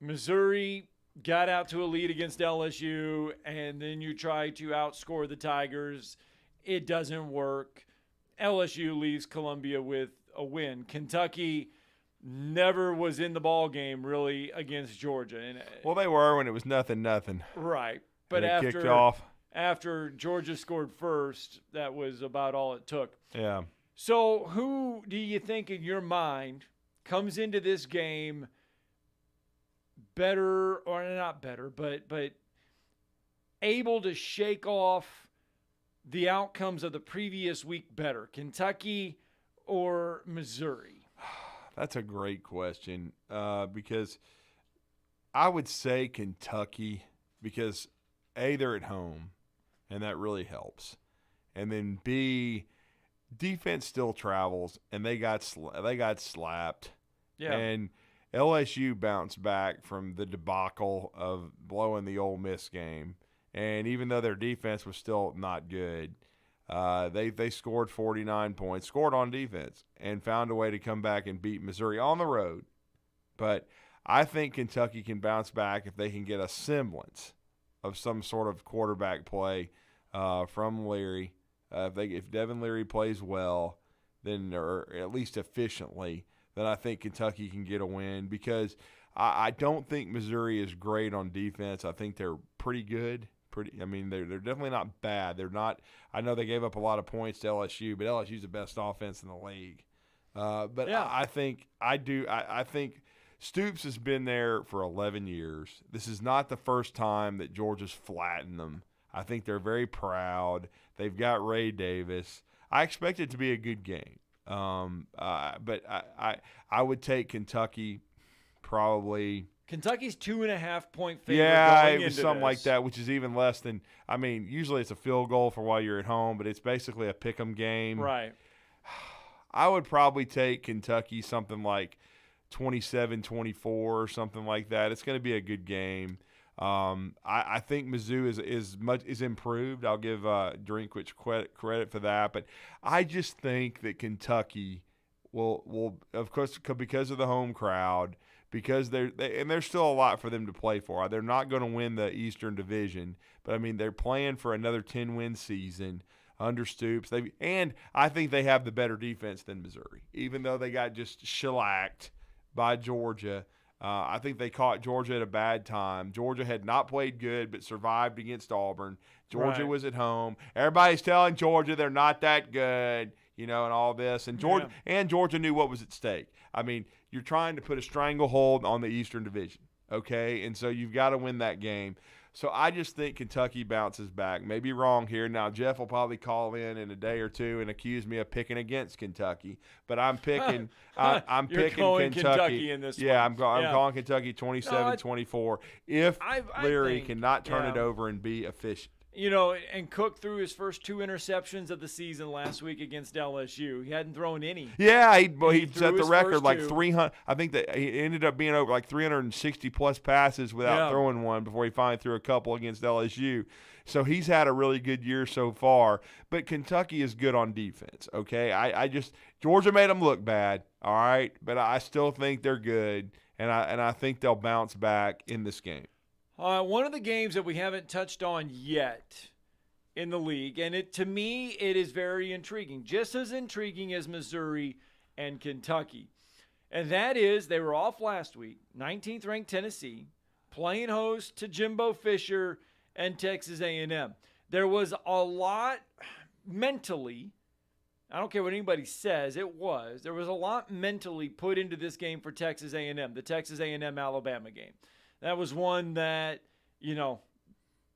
Missouri got out to a lead against LSU, and then you try to outscore the Tigers. It doesn't work. LSU leaves Columbia with a win. Kentucky never was in the ball game really against Georgia. And, well, they were when it was 0-0. Right. But kicked off. After Georgia scored first, that was about all it took. Yeah. So who do you think in your mind comes into this game better, or not better, but able to shake off the outcomes of the previous week better, Kentucky or Missouri? That's a great question because I would say Kentucky because, A, they're at home, and that really helps. And then, B, defense still travels, and they got slapped. Yeah. And LSU bounced back from the debacle of blowing the Ole Miss game. And even though their defense was still not good, they scored 49 points, scored on defense, and found a way to come back and beat Missouri on the road. But I think Kentucky can bounce back if they can get a semblance of some sort of quarterback play from Leary. If Devin Leary plays well, then or at least efficiently, then I think Kentucky can get a win because I don't think Missouri is great on defense. I think they're pretty good. They're definitely not bad. They're not. I know they gave up a lot of points to LSU, but LSU's the best offense in the league. But yeah. I think Stoops has been there for 11 years. This is not the first time that Georgia's flattened them. I think they're very proud. They've got Ray Davis. I expect it to be a good game. But I would take Kentucky probably. Kentucky's 2.5-point favorite. Yeah, going it was into something this. like that, which is even less than. Usually it's a field goal for while you're at home, but it's basically a pick'em game. Right. I would probably take Kentucky something like 27-24 or something like that. It's going to be a good game. I think Mizzou is improved. I'll give Drinkwitz credit for that, but I just think that Kentucky will of course because of the home crowd. Because there's still a lot for them to play for. They're not going to win the Eastern Division, but they're playing for another 10-win season under Stoops. And I think they have the better defense than Missouri, even though they got just shellacked by Georgia. I think they caught Georgia at a bad time. Georgia had not played good, but survived against Auburn. Georgia was at home. Everybody's telling Georgia they're not that good, and all this. And Georgia knew what was at stake. You're trying to put a stranglehold on the Eastern Division, okay? And so you've got to win that game. So I just think Kentucky bounces back. Maybe wrong here. Now, Jeff will probably call in a day or two and accuse me of picking against Kentucky. But I'm picking I'm You're picking going Kentucky in this yeah, one. I'm calling Kentucky 27-24 if Leary think, cannot turn it over and be efficient. And Cook threw his first 2 interceptions of the season last week against LSU. He hadn't thrown any. Yeah, he set the record like 2. 300. I think that he ended up being over like 360-plus passes without throwing one before he finally threw a couple against LSU. So he's had a really good year so far. But Kentucky is good on defense, okay? Georgia made them look bad, all right? But I still think they're good, and I think they'll bounce back in this game. One of the games that we haven't touched on yet in the league, and to me it is very intriguing, just as intriguing as Missouri and Kentucky. And that is, they were off last week, 19th ranked Tennessee, playing host to Jimbo Fisher and Texas A&M. There was a lot mentally, I don't care what anybody says, there was a lot mentally put into this game for Texas A&M, the Texas A&M Alabama game. That was one that,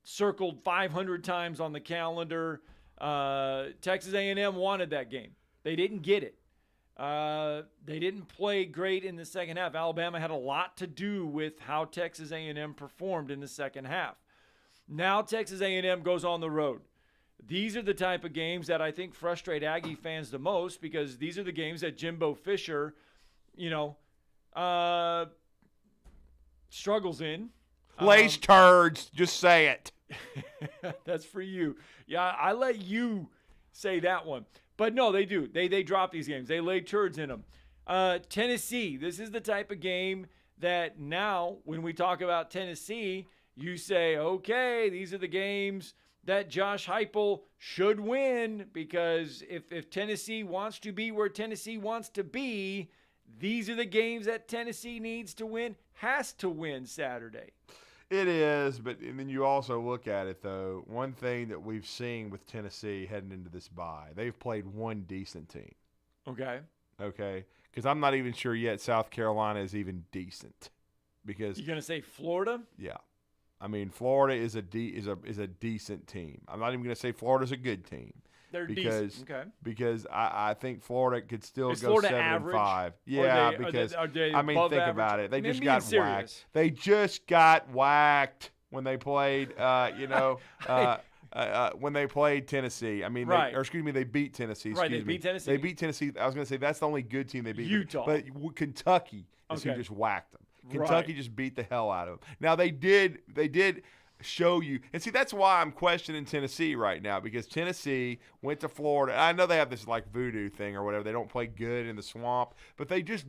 circled 500 times on the calendar. Texas A&M wanted that game. They didn't get it. They didn't play great in the second half. Alabama had a lot to do with how Texas A&M performed in the second half. Now Texas A&M goes on the road. These are the type of games that I think frustrate Aggie fans the most because these are the games that Jimbo Fisher, struggles in. Lays turds. Just say it. That's for you. Yeah, I let you say that one. But no, they do. They drop these games. They lay turds in them. Tennessee, this is the type of game that now when we talk about Tennessee, you say, okay, these are the games that Josh Heupel should win because if Tennessee wants to be where Tennessee wants to be, these are the games that Tennessee needs to win, has to win Saturday. It is, and then you also look at it, though. One thing that we've seen with Tennessee heading into this bye, they've played one decent team. Okay. Because I'm not even sure yet South Carolina is even decent. Because you're going to say Florida? Yeah. I mean, Florida is a decent team. I'm not even going to say Florida's a good team. They're because, decent. Okay. Because I think Florida could still is go Florida 7-5. average? Yeah, because are they I mean, above think average? about it. They I mean, just being got serious. whacked. They just got whacked when they played. When they played Tennessee. I mean, Right. they beat Tennessee. Right, they Excuse me. beat Tennessee. They beat Tennessee. I was going to say that's the only good team they beat. Utah. But Kentucky is who Okay. just whacked them. Right. Kentucky just beat the hell out of them. Now they did show you, and see that's why I'm questioning Tennessee right now, because Tennessee went to Florida. I know they have this like voodoo thing or whatever. They don't play good in the swamp, but they just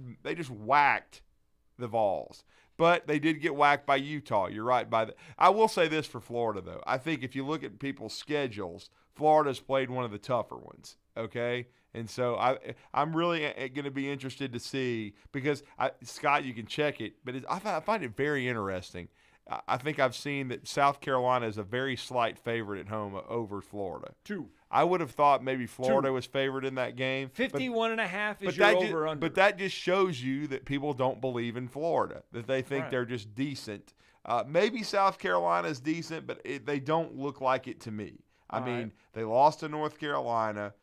whacked the Vols. But they did get whacked by Utah. You're right. I will say this for Florida though. I think if you look at people's schedules, Florida's played one of the tougher ones. Okay. And so I'm really going to be interested to see, because Scott, you can check it, but I find it very interesting. I think I've seen that South Carolina is a very slight favorite at home over Florida. 2. I would have thought maybe Florida was favored in that game. 51.5 is your over-under. But that just shows you that people don't believe in Florida, that they think they're just decent. Maybe South Carolina is decent, but they don't look like it to me. I mean, they lost to North Carolina.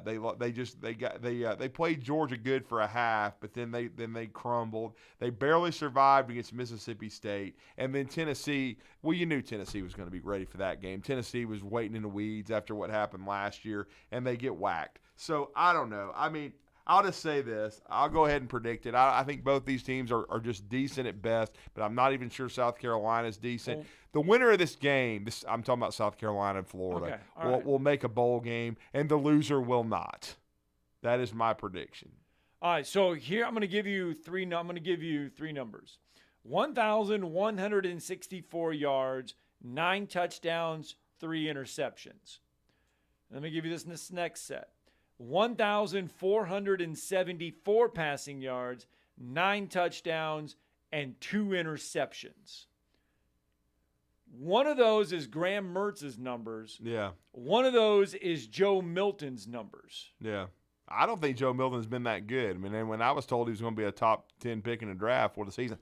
They played Georgia good for a half, but then they crumbled. They barely survived against Mississippi State, and then Tennessee. Well, you knew Tennessee was going to be ready for that game. Tennessee was waiting in the weeds after what happened last year, and they get whacked. So I don't know. I mean, I'll just say this. I'll go ahead and predict it. I think both these teams are just decent at best, but I'm not even sure South Carolina's decent. The winner of this game, I'm talking about South Carolina and Florida, will make a bowl game, and the loser will not. That is my prediction. All right, so here I'm going to give you three numbers. 1,164 yards, 9 touchdowns, 3 interceptions. Let me give you this next set. 1,474 passing yards, 9 touchdowns, and 2 interceptions. One of those is Graham Mertz's numbers. Yeah. One of those is Joe Milton's numbers. Yeah. I don't think Joe Milton's been that good. I mean, when I was told he was going to be a top 10 pick in the draft for the season.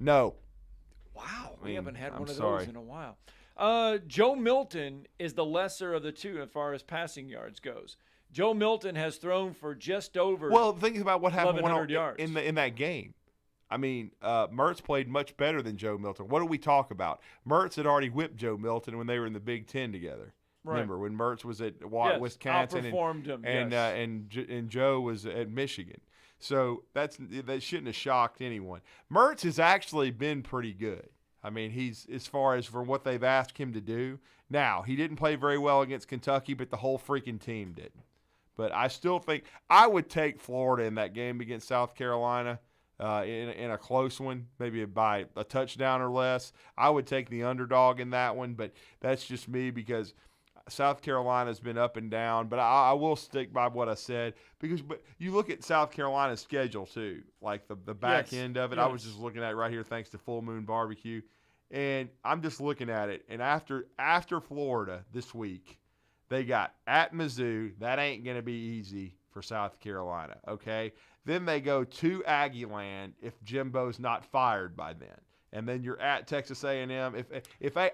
No. Wow. We haven't had one of sorry. those in a while. Joe Milton is the lesser of the two as far as passing yards goes. Joe Milton has thrown for just over think about what happened 1,100 yards. in that game. I mean, Mertz played much better than Joe Milton. What do we talk about? Mertz had already whipped Joe Milton when they were in the Big Ten together. Right. Remember when Mertz was at Wisconsin and Joe was at Michigan. So that shouldn't have shocked anyone. Mertz has actually been pretty good. I mean, he's as far as for what they've asked him to do. Now, he didn't play very well against Kentucky, but the whole freaking team did. But I still think I would take Florida in that game against South Carolina in a close one, maybe by a touchdown or less. I would take the underdog in that one, but that's just me because South Carolina's been up and down. But I will stick by what I said but you look at South Carolina's schedule too, like the back end of it. Yes. I was just looking at it right here thanks to Full Moon Barbecue. And I'm just looking at it. And after Florida this week, they got at Mizzou. That ain't going to be easy for South Carolina, okay? Then they go to Aggieland if Jimbo's not fired by then. And then you're at Texas A&M.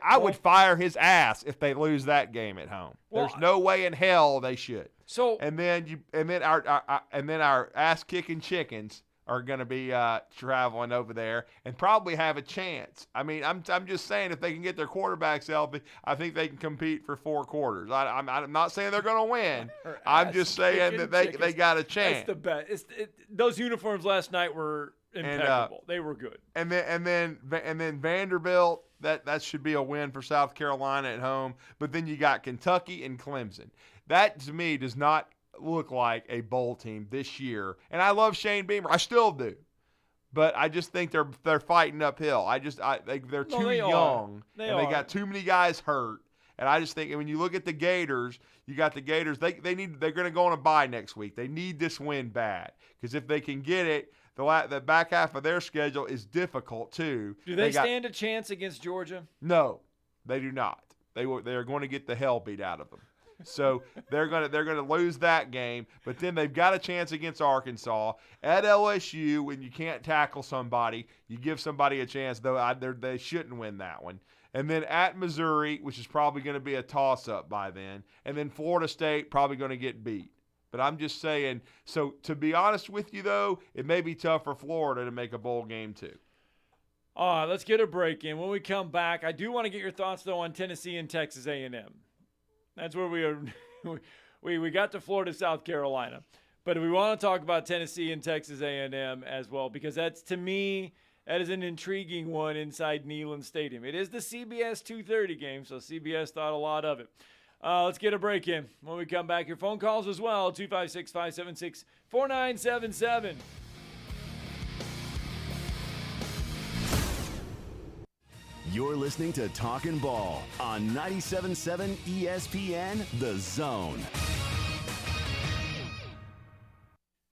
I would fire his ass if they lose that game at home. There's no way in hell they should. So and then our ass kicking chickens are going to be traveling over there and probably have a chance. I mean, I'm just saying if they can get their quarterbacks healthy, I think they can compete for 4 quarters. I'm not saying they're going to win. I'm just saying that they got a chance. That's the best. Those uniforms last night were impeccable. They were good. And then Vanderbilt, that should be a win for South Carolina at home. But then you got Kentucky and Clemson. That to me does not look like a bowl team this year. And I love Shane Beamer. I still do. But I just think they're fighting uphill. They're too young. They got too many guys hurt. And I just think when you look at the Gators, you got the Gators. They're going to go on a bye next week. They need this win bad because if they can get it, the back half of their schedule is difficult too. Do they stand a chance against Georgia? No, they do not. They are going to get the hell beat out of them. So they're gonna lose that game. But then they've got a chance against Arkansas at LSU. When you can't tackle somebody, you give somebody a chance. Though they shouldn't win that one. And then at Missouri, which is probably going to be a toss-up by then. And then Florida State probably going to get beat. But I'm just saying, so to be honest with you, though, it may be tough for Florida to make a bowl game too. All right, let's get a break in. When we come back, I do want to get your thoughts, though, on Tennessee and Texas A&M. That's where we are. we got to Florida, South Carolina. But we want to talk about Tennessee and Texas A&M as well, because that's, to me, that is an intriguing one inside Neyland Stadium. It is the CBS 2:30 game, so CBS thought a lot of it. Let's get a break in. When we come back, your phone calls as well, 256-576-4977. You're listening to Talkin' Ball on 97.7 ESPN, The Zone.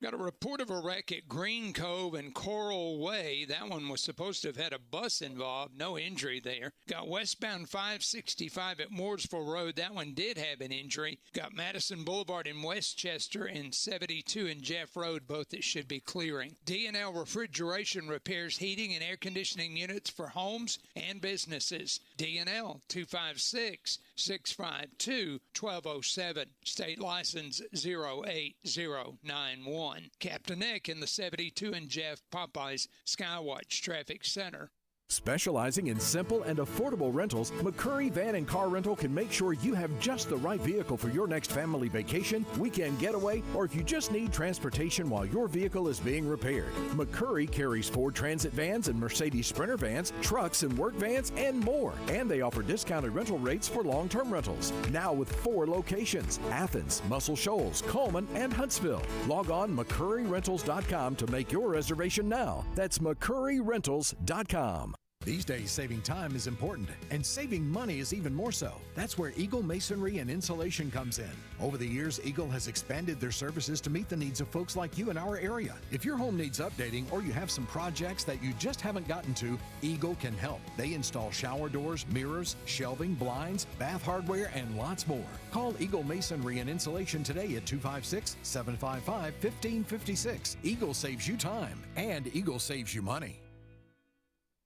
Got a report of a wreck at Green Cove and Coral Way. That one was supposed to have had a bus involved. No injury there. Got westbound 565 at Mooresville Road. That one did have an injury. Got Madison Boulevard in Westchester and 72 in Jeff Road, both that should be clearing. D&L Refrigeration repairs heating and air conditioning units for homes and businesses. D&L 256-652-1207. State license 08091. Captain Nick in the 72 and Jeff Popeyes Skywatch Traffic Center. Specializing in simple and affordable rentals, McCurry Van and Car Rental can make sure you have just the right vehicle for your next family vacation, weekend getaway, or if you just need transportation while your vehicle is being repaired. McCurry carries Ford Transit vans and Mercedes Sprinter vans, trucks and work vans, and more. And they offer discounted rental rates for long-term rentals. Now with 4 locations: Athens, Muscle Shoals, Coleman, and Huntsville. Log on McCurryRentals.com to make your reservation now. That's McCurryRentals.com. These days, saving time is important, and saving money is even more so. That's where Eagle Masonry and Insulation comes in. Over the years, Eagle has expanded their services to meet the needs of folks like you in our area. If your home needs updating or you have some projects that you just haven't gotten to, Eagle can help. They install shower doors, mirrors, shelving, blinds, bath hardware, and lots more. Call Eagle Masonry and Insulation today at 256-755-1556. Eagle saves you time, and Eagle saves you money.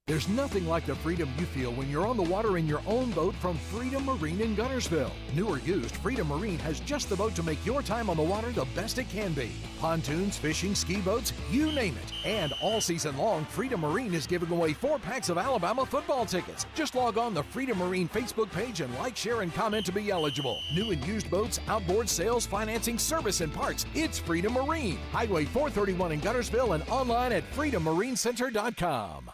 There's nothing like the freedom you feel when you're on the water in your own boat from Freedom Marine in Guntersville. New or used, Freedom Marine has just the boat to make your time on the water the best it can be. Pontoons, fishing, ski boats, you name it. And all season long, Freedom Marine is giving away 4 packs of Alabama football tickets. Just log on the Freedom Marine Facebook page and like, share, and comment to be eligible. New and used boats, outboard sales, financing, service, and parts. It's Freedom Marine. Highway 431 in Guntersville and online at freedommarincenter.com.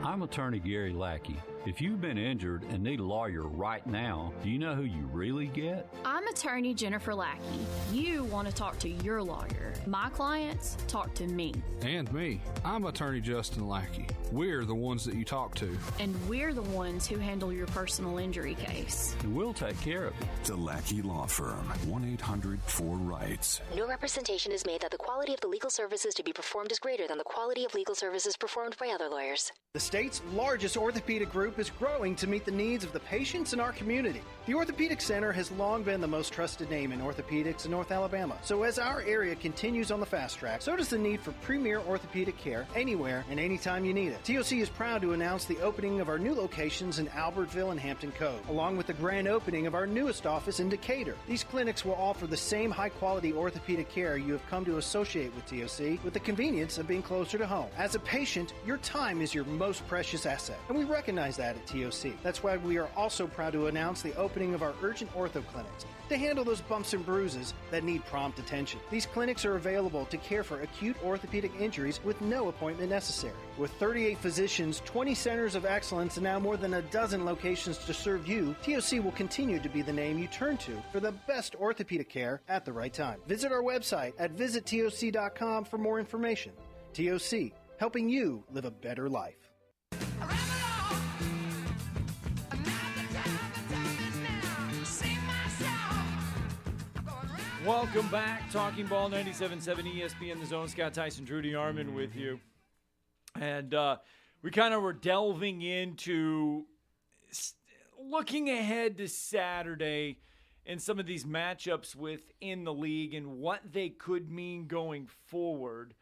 I'm attorney Gary Lackey. If you've been injured and need a lawyer right now, do you know who you really get? I'm attorney Jennifer Lackey. You want to talk to your lawyer. My clients talk to me. And me. I'm attorney Justin Lackey. We're the ones that you talk to. And we're the ones who handle your personal injury case. And we'll take care of it. The Lackey Law Firm. 1-800-4RIGHTS. No representation is made that the quality of the legal services to be performed is greater than the quality of legal services performed by other lawyers. The state's largest orthopedic group is growing to meet the needs of the patients in our community. The Orthopedic Center has long been the most trusted name in orthopedics in North Alabama. So as our area continues on the fast track, so does the need for premier orthopedic care anywhere and anytime you need it. TOC is proud to announce the opening of our new locations in Albertville and Hampton Cove, along with the grand opening of our newest office in Decatur. These clinics will offer the same high-quality orthopedic care you have come to associate with TOC, with the convenience of being closer to home. As a patient, your time is your most precious asset, and we recognize that at TOC. That's why we are also proud to announce the opening of our urgent ortho clinics to handle those bumps and bruises that need prompt attention. These clinics are available to care for acute orthopedic injuries with no appointment necessary. With 38 physicians, 20 centers of excellence, and now more than a dozen locations to serve you, TOC will continue to be the name you turn to for the best orthopedic care at the right time. Visit our website at visittoc.com for more information. TOC, helping you live a better life. Welcome back. Talking Ball 97.7 ESPN, The Zone. Scott Tyson, Drew DeArmond with you. And we kind of were delving into looking ahead to Saturday in some of these matchups within the league and what they could mean going forward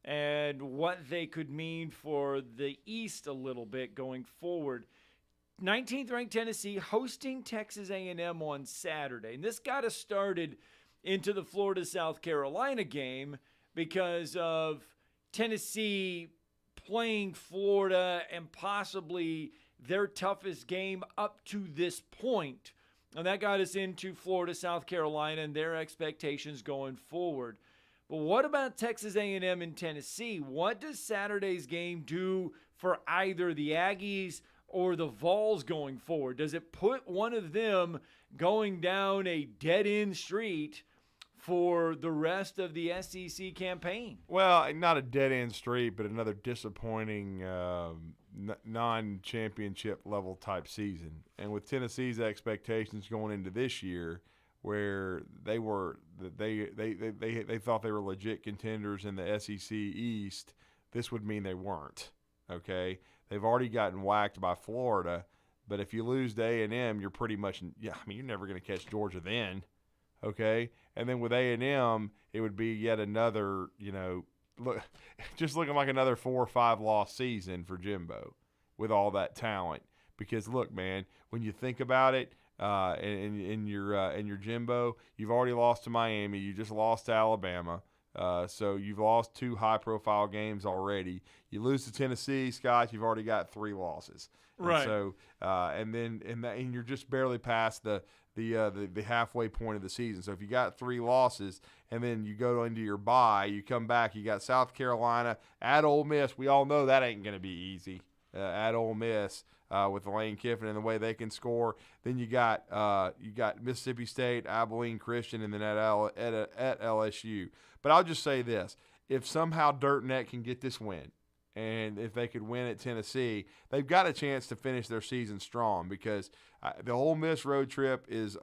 and what they could mean for the East a little bit going forward. 19th ranked Tennessee hosting Texas A&M on Saturday. And this got us started into the Florida-South Carolina game because of Tennessee playing Florida and possibly their toughest game up to this point. And that got us into Florida, South Carolina, and their expectations going forward. But what about Texas A&M and Tennessee? What does Saturday's game do for either the Aggies or the Vols going forward? Does it put one of them going down a dead-end street for the rest of the SEC campaign? Well, not a dead-end street, but another disappointing non-championship level type season. And with Tennessee's expectations going into this year, where they thought they were legit contenders in the SEC East, this would mean they weren't. Okay, they've already gotten whacked by Florida, but if you lose to A&M, you're pretty much you're never going to catch Georgia then. Okay, and then with A&M, it would be yet another, just looking like another 4 or 5 loss season for Jimbo with all that talent. Because look, man, when you think about it, in your Jimbo, you've already lost to Miami, you just lost to Alabama, so you've lost 2 high-profile games already. You lose to Tennessee, Scott, you've already got 3 losses. Right. And so, and you're just barely past the halfway point of the season. So if you got 3 losses and then you go into your bye, you come back, you got South Carolina at Ole Miss. We all know that ain't going to be easy at Ole Miss with Lane Kiffin and the way they can score. Then you got Mississippi State, Abilene Christian, and then at LSU. But I'll just say this: if somehow Dirt Neck can get this win, and if they could win at Tennessee, they've got a chance to finish their season strong, because the Ole Miss road trip is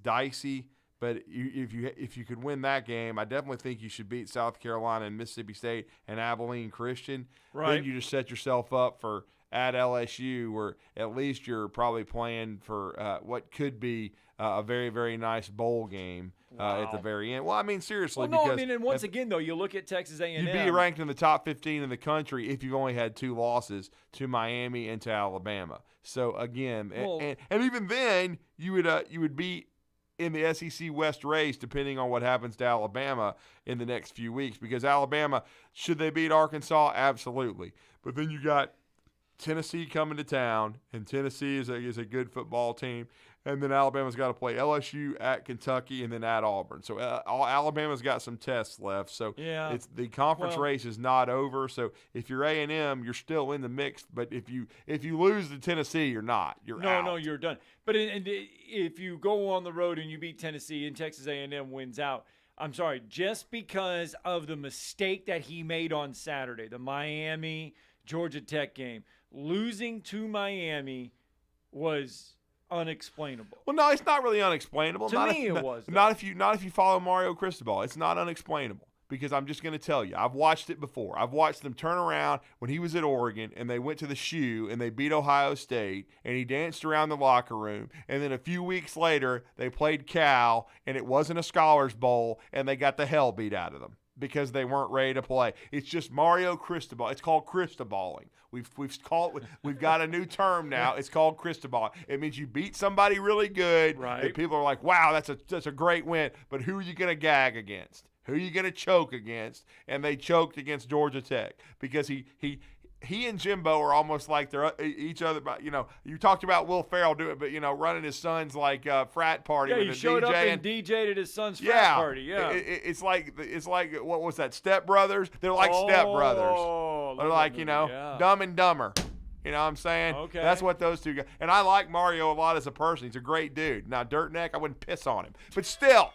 dicey. But if you could win that game, I definitely think you should beat South Carolina and Mississippi State and Abilene Christian. Right. Then you just set yourself up for at LSU, where at least you're probably playing for what could be a very, very nice bowl game at the very end. Well, I mean, seriously. Well, no, because and once again, though, you look at Texas A&M. You'd be ranked in the top 15 in the country if you've only had 2 losses to Miami and to Alabama. So, again, and even then, you would be in the SEC West race, depending on what happens to Alabama in the next few weeks. Because Alabama, should they beat Arkansas? Absolutely. But then you got Tennessee coming to town, and Tennessee is a good football team. And then Alabama's got to play LSU, at Kentucky, and then at Auburn. So Alabama's got some tests left. So it's the conference race is not over. So if you're A&M, you're still in the mix. But if you lose to Tennessee, you're not. You're out. No, you're done. But if you go on the road and you beat Tennessee and Texas A&M wins out, I'm sorry, just because of the mistake that he made on Saturday, the Miami Georgia Tech game, losing to Miami was unexplainable. Well, no, it's not really unexplainable. To me, it was. Not if you follow Mario Cristobal. It's not unexplainable, because I'm just going to tell you. I've watched it before. I've watched them turn around when he was at Oregon and they went to the Shoe and they beat Ohio State and he danced around the locker room, and then a few weeks later they played Cal and it wasn't a Scholars Bowl and they got the hell beat out of them because they weren't ready to play. It's just Mario Cristobal. It's called Cristoballing. We've got a new term now. It's called Cristobal. It means you beat somebody really good. Right. And people are like, wow, that's a great win. But who are you going to gag against? Who are you going to choke against? And they choked against Georgia Tech because he and Jimbo are almost like they're each other. You talked about Will Ferrell doing it, but running his son's like frat party. Yeah, with he a showed DJ up and DJ'd at his son's frat party. Yeah, it's like what was that? Step Brothers. They're like Step Brothers. They're like Dumb and Dumber. You know what I'm saying? Okay. That's what those two guys. And I like Mario a lot as a person. He's a great dude. Now, Dirt Neck, I wouldn't piss on him. But still,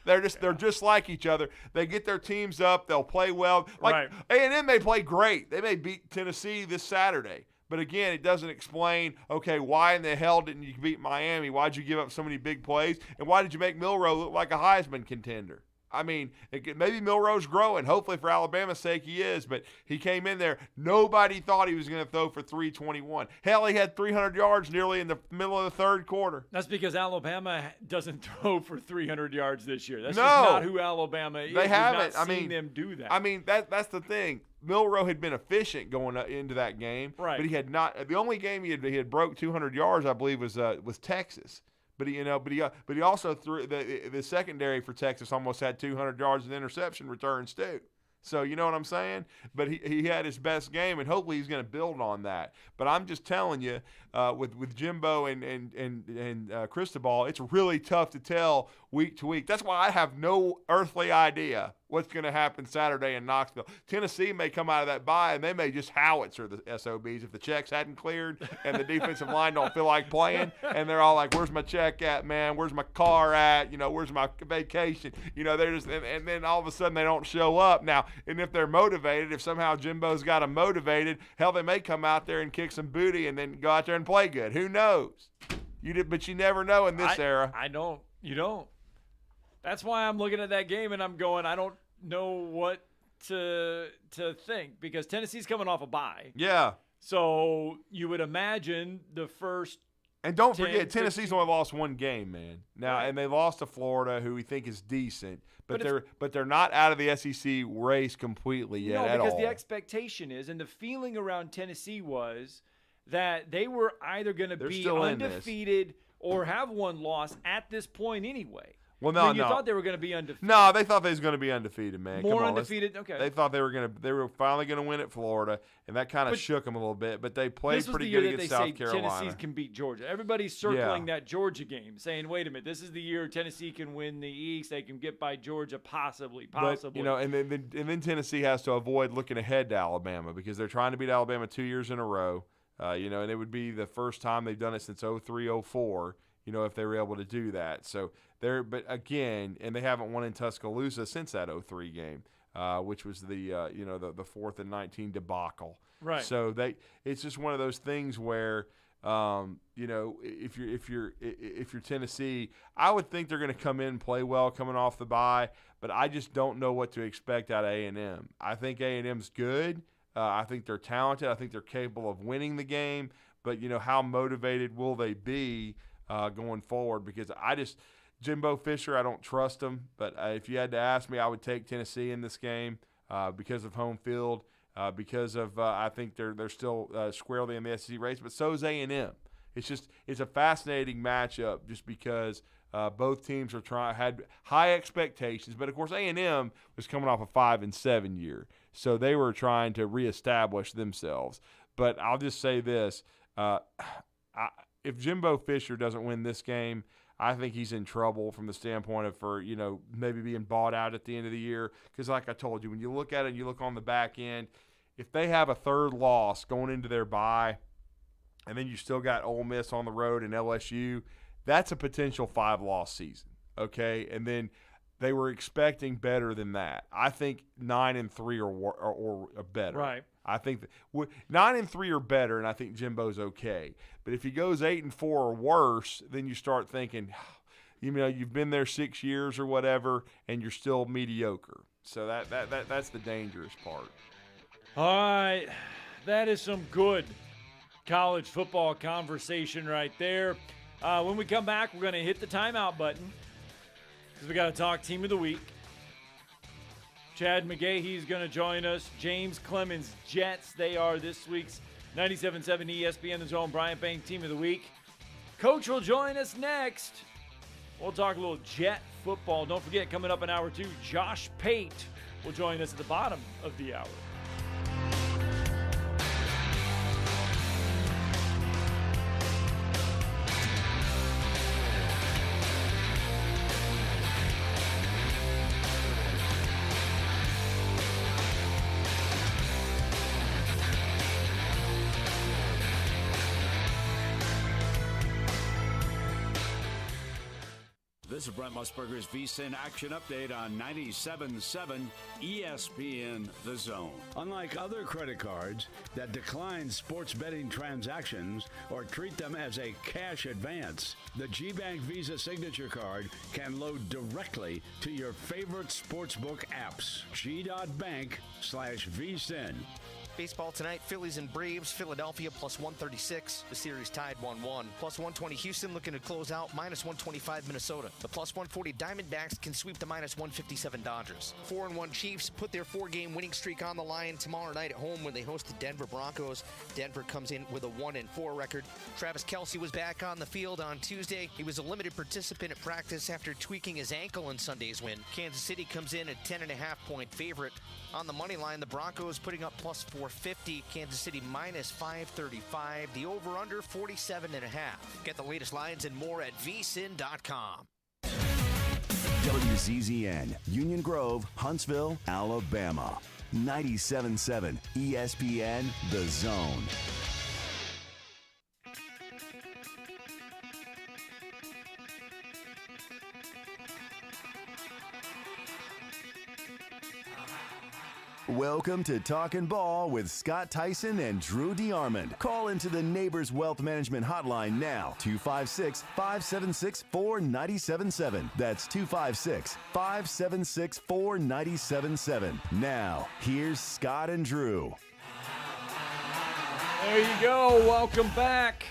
they're just like each other. They get their teams up. They'll play well. Like A&M, they play great. They may beat Tennessee this Saturday. But again, it doesn't explain, okay, why in the hell didn't you beat Miami? Why did you give up so many big plays? And why did you make Milroe look like a Heisman contender? I mean, maybe Milroe's growing. Hopefully for Alabama's sake he is, but he came in there. Nobody thought he was going to throw for 321. Hell, he had 300 yards nearly in the middle of the third quarter. That's because Alabama doesn't throw for 300 yards this year. That's just not who Alabama is. They haven't. We've not seen them do that. I mean, that's the thing. Milroe had been efficient going into that game, right? But he had not. The only game he had broke 200 yards, I believe, was Texas. But he also threw the secondary for Texas almost had 200 yards in interception returns too. So you know what I'm saying? But he had his best game, and hopefully he's going to build on that. But I'm just telling you, with Jimbo and Cristobal, it's really tough to tell week to week. That's why I have no earthly idea what's going to happen Saturday in Knoxville. Tennessee may come out of that bye, and they may just howitzer the SOBs if the checks hadn't cleared and the defensive line don't feel like playing, and they're all like, "Where's my check at, man? Where's my car at? You know, where's my vacation?" You know, they're just and then all of a sudden they don't show up now. And if they're motivated, if somehow Jimbo's got them motivated, hell, they may come out there and kick some booty and then go out there and play good. Who knows? But you never know in this era. You don't. That's why I'm looking at that game and I'm going, I don't know what to think, because Tennessee's coming off a bye. Yeah. So you would imagine the first. And don't forget, Tennessee's only lost one game, man. Now, right. And they lost to Florida, who we think is decent, but they're not out of the SEC race completely yet at all. No, because the expectation is, and the feeling around Tennessee was that they were either going to be undefeated or have one loss at this point anyway. Well, no, you thought they were going to be undefeated. No, they thought they was going to be undefeated, man. More undefeated, okay. They thought they were finally going to win at Florida, and that kind of shook them a little bit. But they played pretty good against South Carolina. Tennessee can beat Georgia. Everybody's circling that Georgia game, saying, "Wait a minute, this is the year Tennessee can win the East. They can get by Georgia, possibly." But, you know, and then Tennessee has to avoid looking ahead to Alabama because they're trying to beat Alabama 2 years in a row. You know, and it would be the first time they've done it since 03-04. You know, if they were able to do that. So but again, and they haven't won in Tuscaloosa since that 03 game, which was the 4th and 19 debacle. Right. So it's just one of those things where, you know, if you're Tennessee, I would think they're going to come in and play well coming off the bye, but I just don't know what to expect out of A&M. I think A&M's good. I think they're talented. I think they're capable of winning the game. But, you know, how motivated will they be going forward? Because Jimbo Fisher, I don't trust him. But if you had to ask me, I would take Tennessee in this game because of home field, because of I think they're still squarely in the SEC race. But so is A&M. It's a fascinating matchup just because both teams had high expectations. But, of course, A&M was coming off a 5-7 year. So they were trying to reestablish themselves. But I'll just say this. If Jimbo Fisher doesn't win this game, I think he's in trouble from the standpoint of maybe being bought out at the end of the year. Because like I told you, when you look at it and you look on the back end, if they have a third loss going into their bye, and then you still got Ole Miss on the road and LSU, that's a potential 5-loss season, okay? And then they were expecting better than that. I think 9-3 or better. Right. I think 9-3 or better, and I think Jimbo's okay. But if he goes 8-4 or worse, then you start thinking, you know, you've been there 6 years or whatever, and you're still mediocre. So that's the dangerous part. All right, that is some good college football conversation right there. When we come back, we're going to hit the timeout button because we got to talk Team of the Week. Chad McGahee is going to join us. James Clemens Jets, they are this week's 97.7 ESPN The Zone Bryant Bank Team of the Week. Coach will join us next. We'll talk a little Jet football. Don't forget, coming up in hour 2, Josh Pate will join us at the bottom of the hour. This is Brent Musburger's VSiN Action Update on 97.7 ESPN The Zone. Unlike other credit cards that decline sports betting transactions or treat them as a cash advance, the G-Bank Visa Signature Card can load directly to your favorite sportsbook apps. G.bank/VSiN. Baseball tonight, Phillies and Braves, Philadelphia plus 136. The series tied 1-1. Plus 120 Houston looking to close out, minus 125 Minnesota. The plus 140 Diamondbacks can sweep the minus 157 Dodgers. 4-1 Chiefs put their 4-game winning streak on the line tomorrow night at home when they host the Denver Broncos. Denver comes in with a 1-4 record. Travis Kelce was back on the field on Tuesday. He was a limited participant at practice after tweaking his ankle in Sunday's win. Kansas City comes in a 10.5-point favorite. On the money line, the Broncos putting up plus 450. Kansas City minus 535. The over-under 47.5. Get the latest lines and more at vsin.com. WZZN, Union Grove, Huntsville, Alabama. 97.7 ESPN The Zone. Welcome to Talkin' Ball with Scott Tyson and Drew DeArmond. Call into the Neighbors Wealth Management Hotline now, 256-576-4977. That's 256-576-4977. Now, here's Scott and Drew. There you go. Welcome back.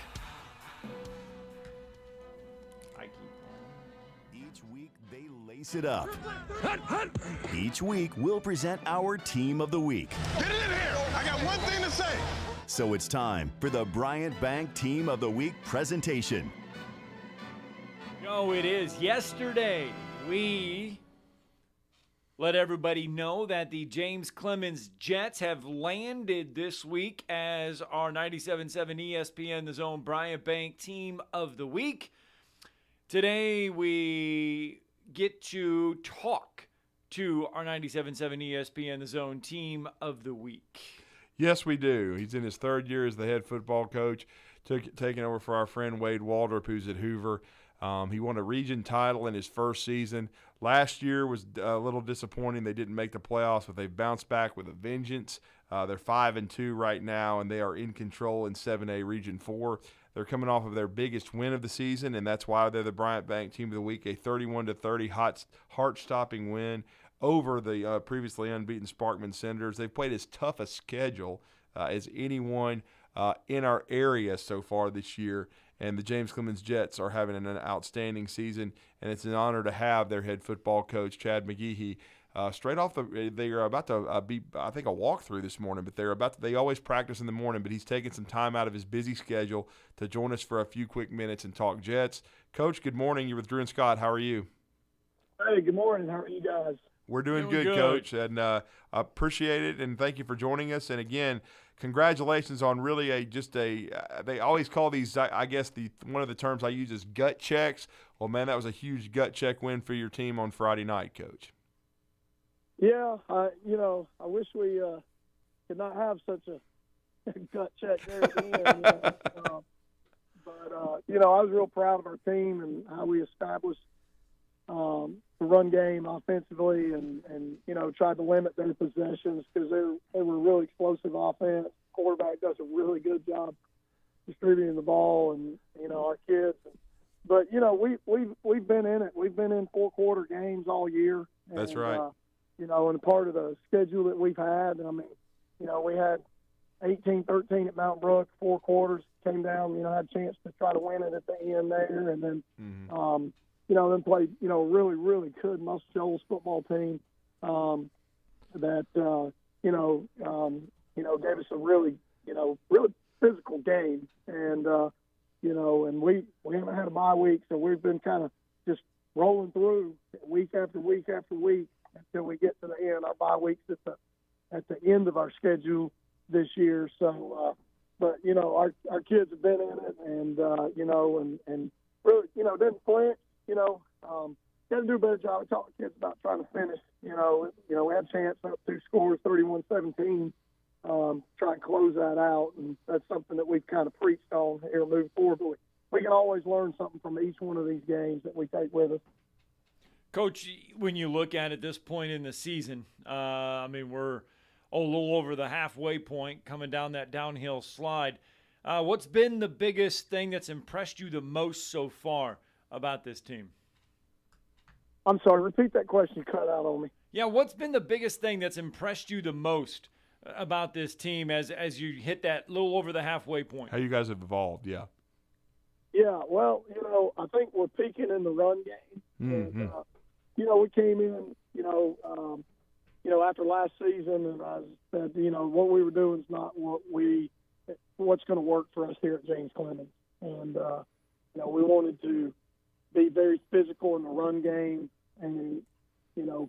Each week, they lace it up. Each week, we'll present our Team of the Week. Get in here! I got one thing to say. So it's time for the Bryant Bank Team of the Week presentation. No, it is. Yesterday, we let everybody know that the James Clemens Jets have landed this week as our 97.7 ESPN The Zone Bryant Bank Team of the Week. Today, we get to talk to our 97.7 ESPN The Zone Team of the Week. Yes, we do. He's in his third year as the head football coach, taking over for our friend Wade Waldrop, who's at Hoover. He won a region title in his first season. Last year was a little disappointing. They didn't make the playoffs, but they've bounced back with a vengeance. They're 5-2 right now, and they are in control in 7A Region 4. They're coming off of their biggest win of the season, and that's why they're the Bryant Bank Team of the Week, a 31-30 heart-stopping win over the previously unbeaten Sparkman Senators. They've played as tough a schedule as anyone in our area so far this year, and the James Clemens Jets are having an outstanding season, and it's an honor to have their head football coach, Chad McGehee. Straight off they are about to be, I think, a walkthrough this morning, but they always practice in the morning, but he's taking some time out of his busy schedule to join us for a few quick minutes and talk Jets. Coach, good morning. You're with Drew and Scott. How are you? Hey, good morning. How are you guys? We're doing good, Coach, and I appreciate it, and thank you for joining us. And again, congratulations on really they always call these, I guess one of the terms I use is gut checks. Well, man, that was a huge gut check win for your team on Friday night, Coach. Yeah, I wish we could not have such a gut check there at the end. But I was real proud of our team and how we established the run game offensively and tried to limit their possessions because they were a really explosive offense. Quarterback does a really good job distributing the ball, and our kids. But we've been in it. We've been in 4-quarter games all year. That's right. And part of the schedule that we've had, we had 18-13 at Mount Brook, 4 quarters, came down, had a chance to try to win it at the end there, and then, then played, really, really good Muscle Shoals football team that, gave us a really, really physical game. And, and we haven't had a bye week, so we've been kind of just rolling through week after week after week until we get to the end. Our bye week's at the end of our schedule this year. So, but our kids have been in it, and and really, didn't flinch. Got to do a better job. I taught the kids about trying to finish. We had a chance up 2 scores, 31-17. Try and close that out, and that's something that we've kind of preached on here moving forward. But we can always learn something from each one of these games that we take with us. Coach, when you look at this point in the season, we're a little over the halfway point coming down that downhill slide. What's been the biggest thing that's impressed you the most so far about this team? I'm sorry, repeat that question. You cut out on me. Yeah, what's been the biggest thing that's impressed you the most about this team as you hit that little over the halfway point? How you guys have evolved, yeah. Yeah, well, I think we're peaking in the run game. Mm-hmm. And, we came in, after last season, and I said, what we were doing is not what's going to work for us here at James Clemens. And, we wanted to be very physical in the run game and,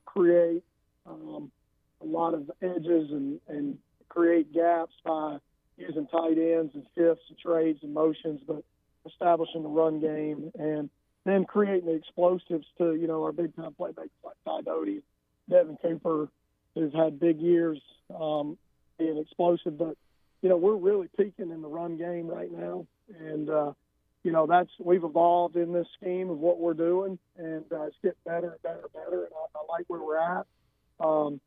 create a lot of edges and create gaps by using tight ends and shifts and trades and motions, but establishing the run game and then creating the explosives to, our big-time playmakers like Ty Doty, Devin Cooper, who's had big years being explosive. But, we're really peaking in the run game right now. And, we've evolved in this scheme of what we're doing, and it's getting better and better and better, and I like where we're at. And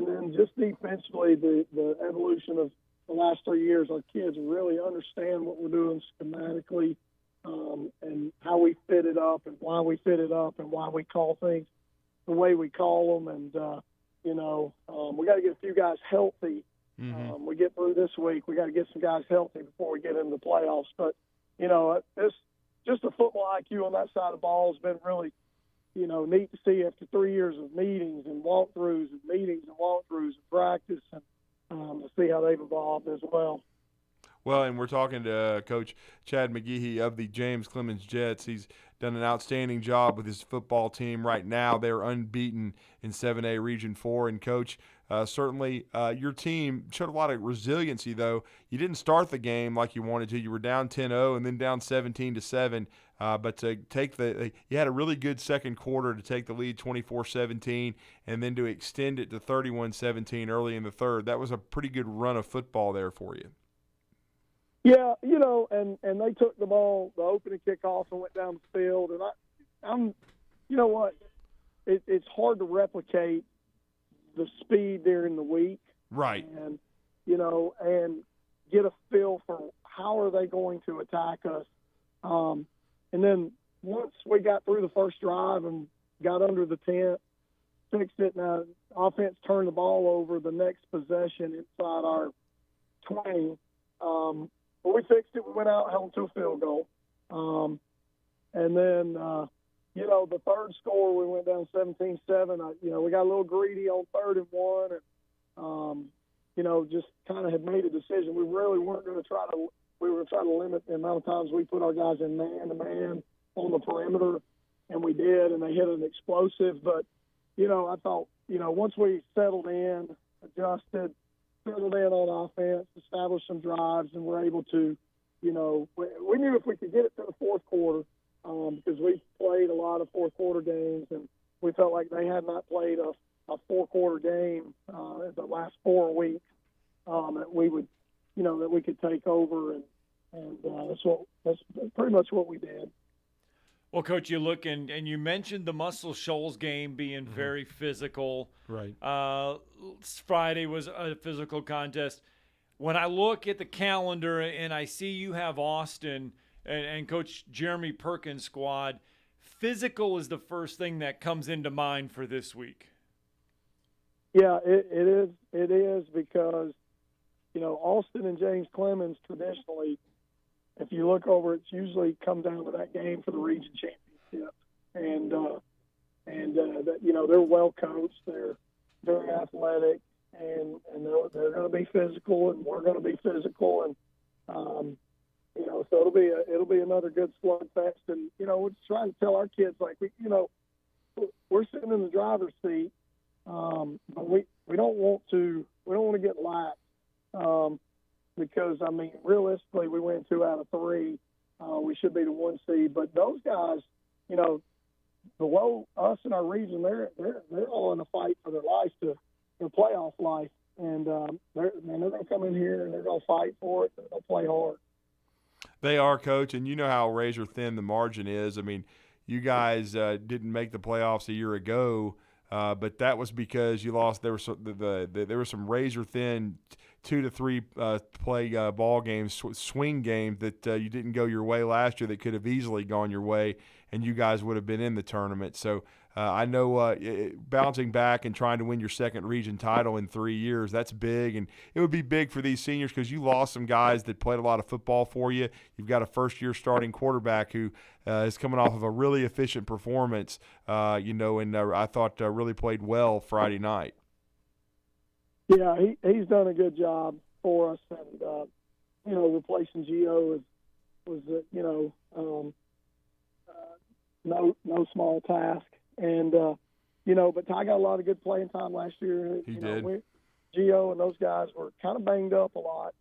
then just defensively, the evolution of the last 3 years, our kids really understand what we're doing schematically and how we fit it up and why we fit it up and why we call things the way we call them. And, we got to get a few guys healthy. Mm-hmm. We get through this week. We got to get some guys healthy before we get into the playoffs. But, it's just the football IQ on that side of the ball has been really, neat to see after 3 years of meetings and walkthroughs and meetings and walkthroughs and practice and to see how they've evolved as well. Well, and we're talking to Coach Chad McGehee of the James Clemens Jets. He's done an outstanding job with his football team right now. They're unbeaten in 7A Region 4. And, Coach, certainly your team showed a lot of resiliency, though. You didn't start the game like you wanted to. You were down 10-0 and then down 17-7. But to take you had a really good second quarter to take the lead 24-17 and then to extend it to 31-17 early in the third. That was a pretty good run of football there for you. Yeah, and they took the ball, the opening kickoff, and went down the field. And I'm what? It's hard to replicate the speed during the week. Right. And, and get a feel for how are they going to attack us. And then once we got through the first drive and got under the tent, fixed it, and offense turned the ball over the next possession inside our 20. But we fixed it. We went out, held to a field goal. And then, the third score, we went down 17-7. We got a little greedy on 3rd and 1 and, just kind of had made a decision. We really weren't going to we were trying to limit the amount of times we put our guys in man-to-man on the perimeter, and we did, and they hit an explosive. But, I thought, once we settled in, adjusted, settled in on offense, established some drives, and were able to, we knew if we could get it to the fourth quarter, because we played a lot of fourth-quarter games, and we felt like they had not played a four-quarter game in the last 4 weeks, that we would, that we could take over, and that's pretty much what we did. Well, Coach, you look and you mentioned the Muscle Shoals game being very physical. Right. Friday was a physical contest. When I look at the calendar and I see you have Austin and Coach Jeremy Perkins' squad, physical is the first thing that comes into mind for this week. Yeah, it is. It is because, Austin and James Clemens traditionally, if you look over, it's usually come down to that game for the region championship. And they're well coached. They're very athletic, and they're going to be physical, and we're going to be physical, and so it'll be another good slugfest. And we're just trying to tell our kids, like, we're sitting in the driver's seat, but we don't want to get lax. Because, realistically, we win 2 out of 3. We should be the 1 seed. But those guys, below us in our region, they're all in a fight for their life, their playoff life. And they're going to come in here and they're going to fight for it. They'll play hard. They are, Coach, and you know how razor thin the margin is. you guys didn't make the playoffs a year ago, but that was because you lost. There were some razor thin 2 to 3 play ball games, swing games that you didn't go your way last year that could have easily gone your way, and you guys would have been in the tournament. So I know bouncing back and trying to win your second region title in 3 years, that's big, and it would be big for these seniors because you lost some guys that played a lot of football for you. You've got a first-year starting quarterback who is coming off of a really efficient performance, and I thought really played well Friday night. Yeah, he's done a good job for us, and replacing Gio was no small task, and but Ty got a lot of good playing time last year. He did. Gio and those guys were kind of banged up a lot,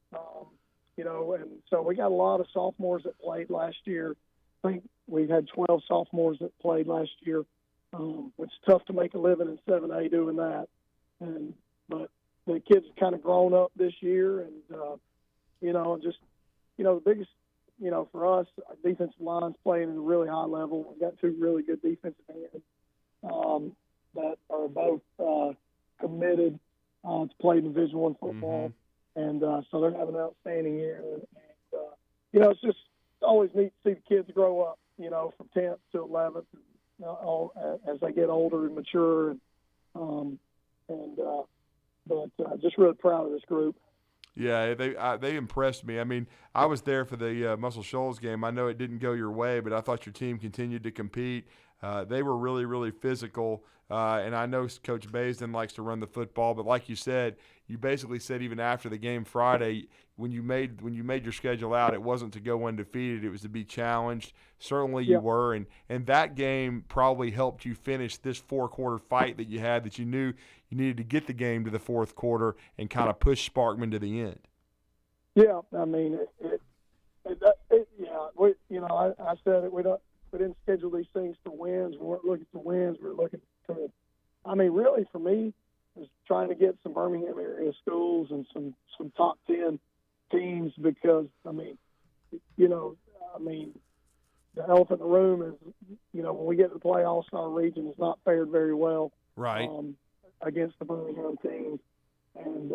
and so we got a lot of sophomores that played last year. I think we had 12 sophomores that played last year, which is tough to make a living in 7A doing that, but the kids have kind of grown up this year, and the biggest, for us, our defensive line's playing at a really high level. We've got 2 really good defensive ends that are both committed to play Division I football, and so they're having an outstanding year. And it's just always neat to see the kids grow up, from 10th to 11th, as they get older and mature, but just really proud of this group. Yeah, they impressed me. I mean, I was there for the Muscle Shoals game. I know it didn't go your way, but I thought your team continued to compete. They were really, really physical, and I know Coach Baisden likes to run the football, but like you said, you basically said even after the game Friday, when you made your schedule out, it wasn't to go undefeated, it was to be challenged. Certainly you were, and that game probably helped you finish this 4-quarter fight that you had, that you knew you needed to get the game to the fourth quarter and kind of push Sparkman to the end. Yeah, I mean, I said it. We didn't schedule these things for wins. We weren't looking for wins. We were looking to, really for me, was trying to get some Birmingham area schools and some top 10 teams because, the elephant in the room is, when we get to the playoffs, our region has not fared very well. Right. Against the Birmingham teams. And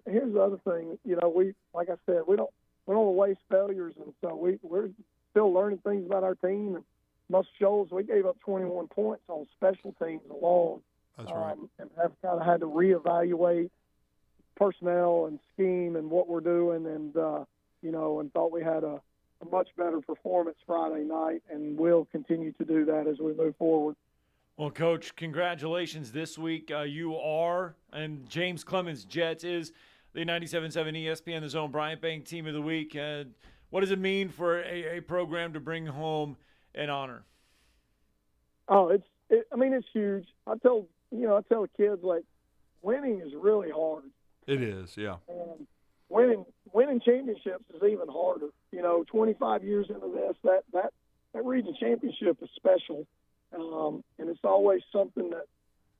here's the other thing, we, like I said, we don't waste failures. And so we're still learning things about our team. And Muscle Shoals, we gave up 21 points on special teams alone. That's right. And have kind of had to reevaluate personnel and scheme and what we're doing. And thought we had a much better performance Friday night and will continue to do that as we move forward. Well, Coach, congratulations this week. You are, and James Clemens Jets is the 97.7 ESPN The Zone Bryant Bank Team of the Week. What does it mean for a program to bring home an honor? Oh, it's huge. I tell the kids, winning is really hard. It is, yeah. And winning championships is even harder. 25 years into this, that region championship is special. And it's always something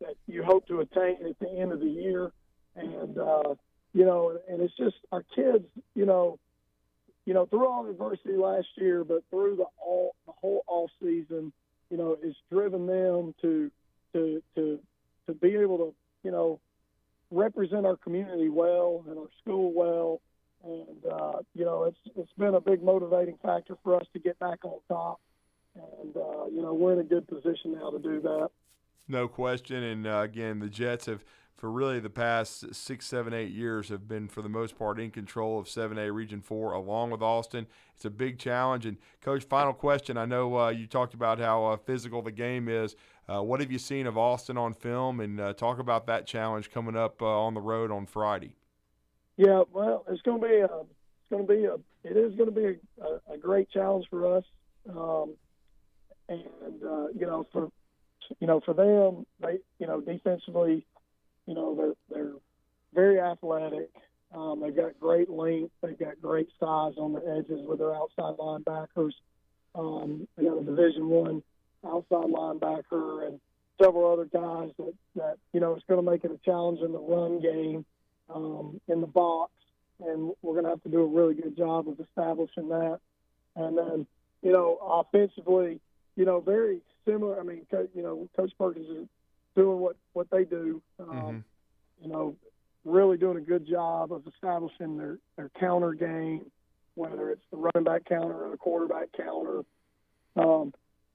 that you hope to attain at the end of the year. And, and it's just our kids, through all adversity last year, but through the whole off season, it's driven them to be able to, represent our community well and our school well. And, it's been a big motivating factor for us to get back on top. And, we're in a good position now to do that. No question. And, again, the Jets have, for really the past 6, 7, 8 years, have been, for the most part, in control of 7A Region 4 along with Austin. It's a big challenge. And, Coach, final question. I know you talked about how physical the game is. What have you seen of Austin on film? And talk about that challenge coming up on the road on Friday. Yeah, well, it is going to be a great challenge for us. For them, they, defensively, they're very athletic. They've got great length. They've got great size on the edges with their outside linebackers. They got a Division I outside linebacker and several other guys that it's going to make it a challenge in the run game, in the box. And we're going to have to do a really good job of establishing that. And then, offensively, very similar. I mean, Coach Perkins is doing what they do. Really doing a good job of establishing their counter game, whether it's the running back counter or the quarterback counter,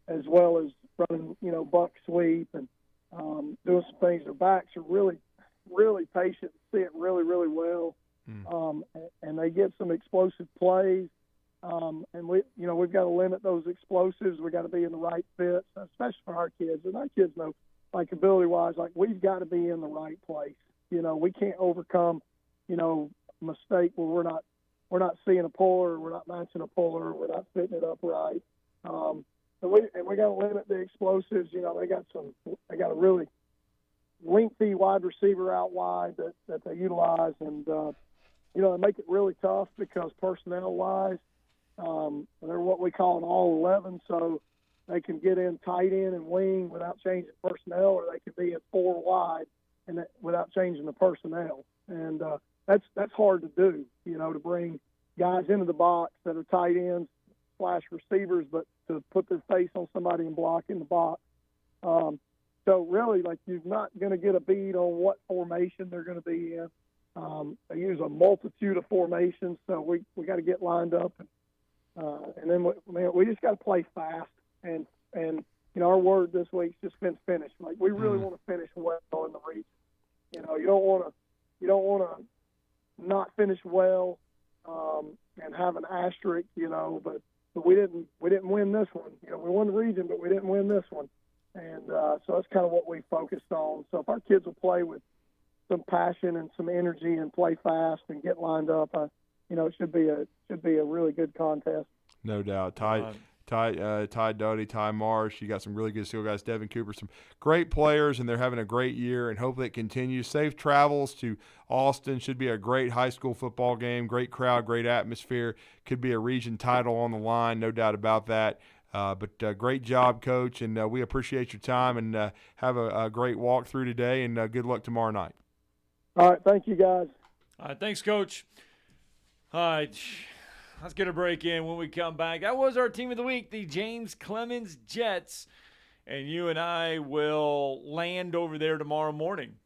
as well as running, buck sweep and doing some things. Their backs are really, really patient, see it really, really well, and they get some explosive plays. And we've got to limit those explosives. We got to be in the right fits, especially for our kids. And our kids know, like ability-wise, like we've got to be in the right place. We can't overcome, mistake where we're not seeing a puller, we're not matching a puller, we're not fitting it up right. And we got to limit the explosives. They got a really lengthy wide receiver out wide that they utilize, and they make it really tough because personnel-wise, they're what we call an all-11, so they can get in tight end and wing without changing personnel, or they can be in 4 wide and without changing the personnel. And that's hard to do, to bring guys into the box that are tight ends / receivers, but to put their face on somebody and block in the box. So really, you're not going to get a beat on what formation they're going to be in. They use a multitude of formations, so we got to get lined up. And then we just got to play fast. And our word this week's just been finish. We really want to finish well in the region. You don't want to not finish well and have an asterisk. But we didn't win this one. We won the region, but we didn't win this one. And so that's kind of what we focused on. So if our kids will play with some passion and some energy and play fast and get lined up, it should be a really good contest. No doubt. Ty Doty, Ty Marsh, you got some really good skill guys, Devin Cooper, some great players, and they're having a great year, and hopefully it continues. Safe travels to Austin. Should be a great high school football game, great crowd, great atmosphere. Could be a region title on the line, no doubt about that. But great job, Coach, and we appreciate your time, and have a great walkthrough today, and good luck tomorrow night. All right, thank you, guys. All right, thanks, Coach. All right, let's get a break in when we come back. That was our team of the week, the James Clemens Jets, and you and I will land over there tomorrow morning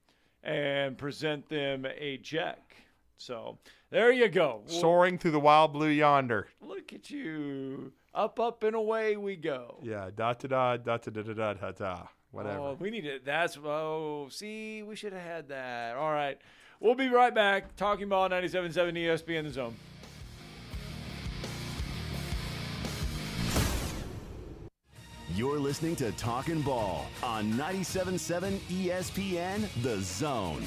and present them a check. So there you go. Soaring through the wild blue yonder. Look at you. Up, and away we go. Yeah, da-da-da, whatever. Oh, we need it. See, we should have had that. All right. We'll be right back. Talking Ball 97.7 ESPN The Zone. You're listening to Talkin' Ball on 97.7 ESPN The Zone.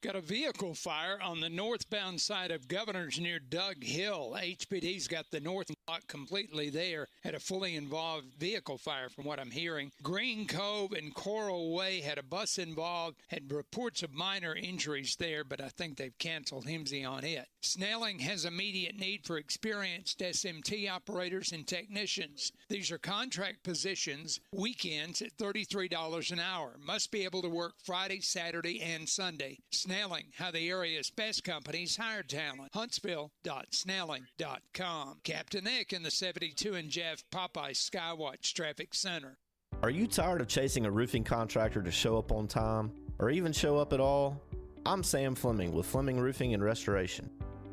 Got a vehicle fire on the northbound side of Governors near Doug Hill. HPD's got the north block completely there. Had a fully involved vehicle fire from what I'm hearing. Green Cove and Coral Way had a bus involved. Had reports of minor injuries there, but I think they've canceled HIMSI on it. Snelling has immediate need for experienced SMT operators and technicians. These are contract positions, weekends at $33 an hour. Must be able to work Friday, Saturday, and Sunday. Snelling, how the area's best companies hire talent. Huntsville.snelling.com. Captain Nick in the 72 and Jeff Popeye Skywatch Traffic Center. Are you tired of chasing a roofing contractor to show up on time or even show up at all? I'm Sam Fleming with Fleming Roofing and Restoration.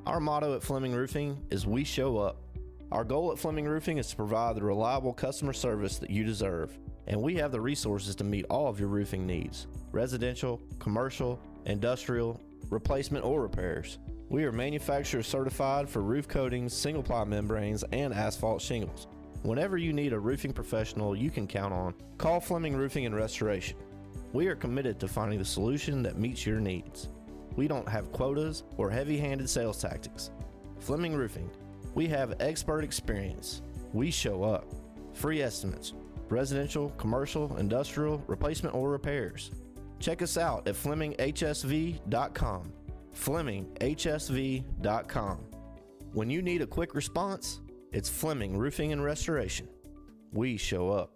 Our motto at Fleming Roofing is we show up. Our goal at Fleming Roofing is to provide the reliable customer service that you deserve, and we have the resources to meet all of your roofing needs: residential, commercial, industrial, replacement, or repairs. We are manufacturer certified for roof coatings, single-ply membranes, and asphalt shingles. Whenever you need a roofing professional you can count on, call Fleming Roofing and Restoration. We are committed to finding the solution that meets your needs. We don't have quotas or heavy-handed sales tactics. Fleming Roofing, we have expert experience. We show up. Free estimates, residential, commercial, industrial, replacement, or repairs. Check us out at FlemingHSV.com. FlemingHSV.com. When you need a quick response, it's Fleming Roofing and Restoration. We show up.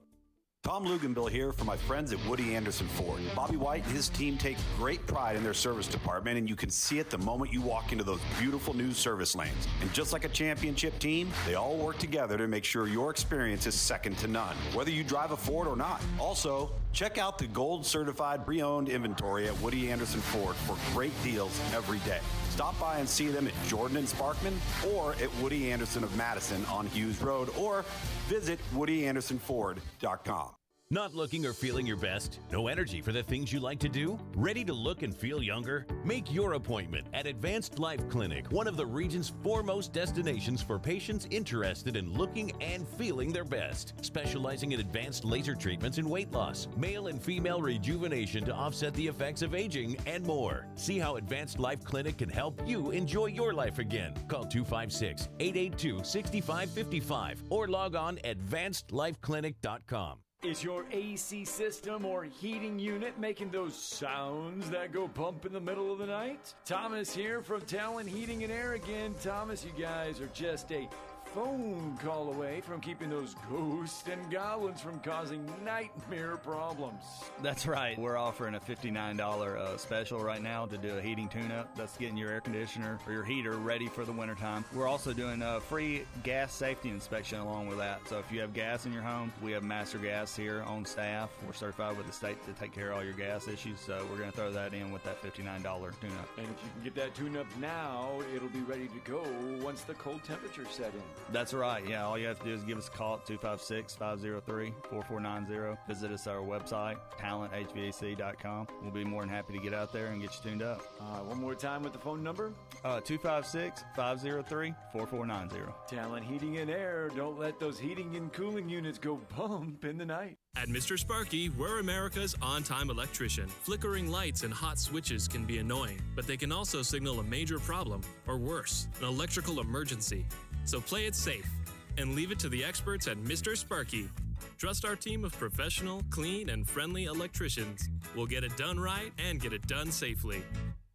Tom Luganbill here for my friends at Woody Anderson Ford. Bobby White and his team take great pride in their service department, and you can see it the moment you walk into those beautiful new service lanes. And just like a championship team, they all work together to make sure your experience is second to none, whether you drive a Ford or not. Also, check out the gold certified pre-owned inventory at Woody Anderson Ford for great deals every day. Stop by and see them at Jordan and Sparkman or at Woody Anderson of Madison on Hughes Road, or visit WoodyAndersonFord.com. Not looking or feeling your best? No energy for the things you like to do? Ready to look and feel younger? Make your appointment at Advanced Life Clinic, one of the region's foremost destinations for patients interested in looking and feeling their best. Specializing in advanced laser treatments and weight loss, male and female rejuvenation to offset the effects of aging, and more. See how Advanced Life Clinic can help you enjoy your life again. Call 256-882-6555 or log on advancedlifeclinic.com. Is your AC system or heating unit making those sounds that go bump in the middle of the night? Thomas here from Talkin Heating and Air again. Thomas, you guys are just a phone call away from keeping those ghosts and goblins from causing nightmare problems. That's right. We're offering a $59 special right now to do a heating tune-up. That's getting your air conditioner or your heater ready for the wintertime. We're also doing a free gas safety inspection along with that. So if you have gas in your home, we have Master Gas here on staff. We're certified with the state to take care of all your gas issues. So we're going to throw that in with that $59 tune-up. And if you can get that tune-up now, it'll be ready to go once the cold temperature set in. That's right. Yeah, all you have to do is give us a call at 256-503-4490. Visit us at our website, talenthvac.com. We'll be more than happy to get out there and get you tuned up. One more time with the phone number. 256-503-4490. Talkin Heating and Air. Don't let those heating and cooling units go bump in the night. At Mr. Sparky, we're America's on-time electrician. Flickering lights and hot switches can be annoying, but they can also signal a major problem, or worse, an electrical emergency. So play it safe and leave it to the experts at Mr. Sparky. Trust our team of professional, clean, and friendly electricians. We'll get it done right and get it done safely.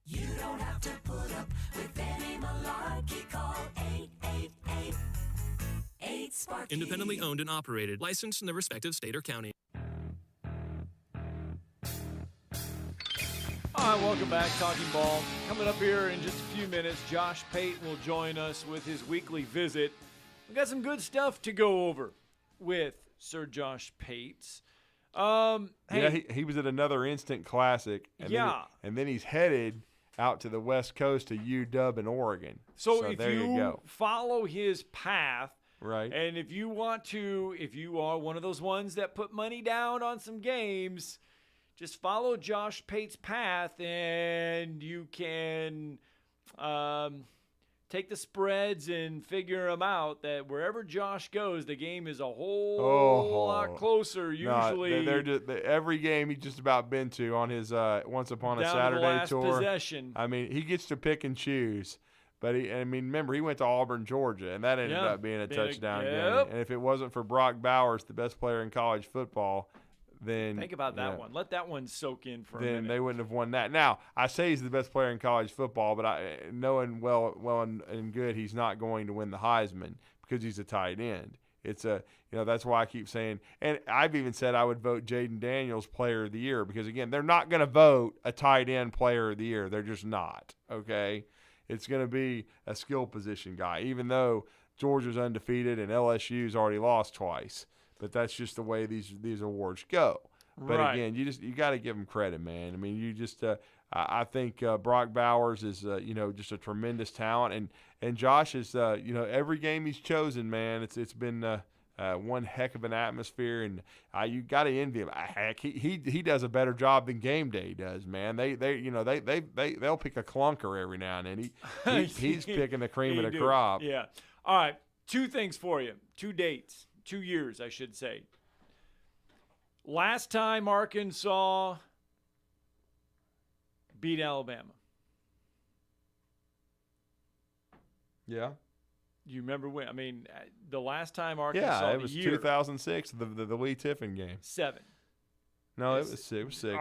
You don't have to put up with any malarkey. Call 888-8-SPARKY. Independently owned and operated, licensed in the respective state or county. All right, welcome back, Talking Ball. Coming up here in just a few minutes, Josh Payton will join us with his weekly visit. We got some good stuff to go over with Sir Josh Pates. Hey, he was at another instant classic. And then he's headed out to the West Coast to UW in Oregon. So if you follow his path, right, and if you are one of those ones that put money down on some games, just follow Josh Pate's path, and you can take the spreads and figure them out. That wherever Josh goes, the game is a whole lot closer. Usually, they're just every game he's just about been to on his Once Upon a Saturday last tour. Possession. I mean, he gets to pick and choose. But remember, he went to Auburn, Georgia, and that ended up being a touchdown game. And if it wasn't for Brock Bowers, the best player in college football, then think about that one. Let that one soak in for a minute. Then they wouldn't have won that. Now, I say he's the best player in college football, but knowing well and good, he's not going to win the Heisman because he's a tight end. It's that's why I keep saying, and I've even said I would vote Jaden Daniels Player of the Year because, again, they're not going to vote a tight end Player of the Year. They're just not, okay? It's going to be a skill position guy, even though Georgia's undefeated and LSU's already lost twice. But that's just the way these awards go. But again, you got to give him credit, man. I mean, I think Brock Bowers is just a tremendous talent, and Josh is every game he's chosen, man. It's been one heck of an atmosphere, and you got to envy him. Heck, he does a better job than Game Day does, man. They'll pick a clunker every now and then. He's picking the cream of the crop. Yeah. All right. 2 things for you. 2 dates. 2 years, I should say. Last time Arkansas beat Alabama. Yeah. You remember when? I mean, the last time Arkansas. Yeah, it was 2006, the Lee Tiffin game. 7. No, it was 6. The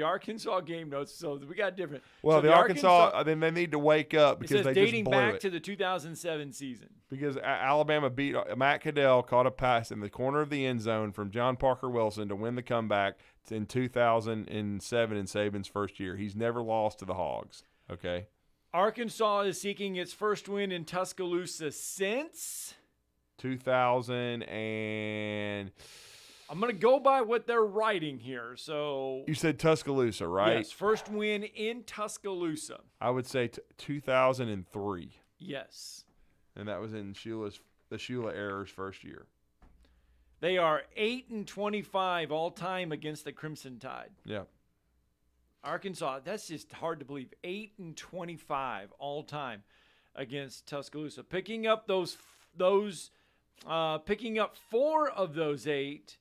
Arkansas game notes, so we got different. Well, so the Arkansas, then they need to wake up because it says they dating just blew back it. to the 2007 season. Because Alabama beat Matt Caddell, caught a pass in the corner of the end zone from John Parker Wilson to win the comeback in 2007 in Saban's first year. He's never lost to the Hogs. Okay. Arkansas is seeking its first win in Tuscaloosa since 2000 and. I'm going to go by what they're writing here. So You said Tuscaloosa, right? Yes, first win in Tuscaloosa. I would say 2003. Yes. And that was in the Shula era's first year. They are 8-25 all time against the Crimson Tide. Yeah. Arkansas, that's just hard to believe. 8-25 all time against Tuscaloosa. Picking up picking up 4 of those 8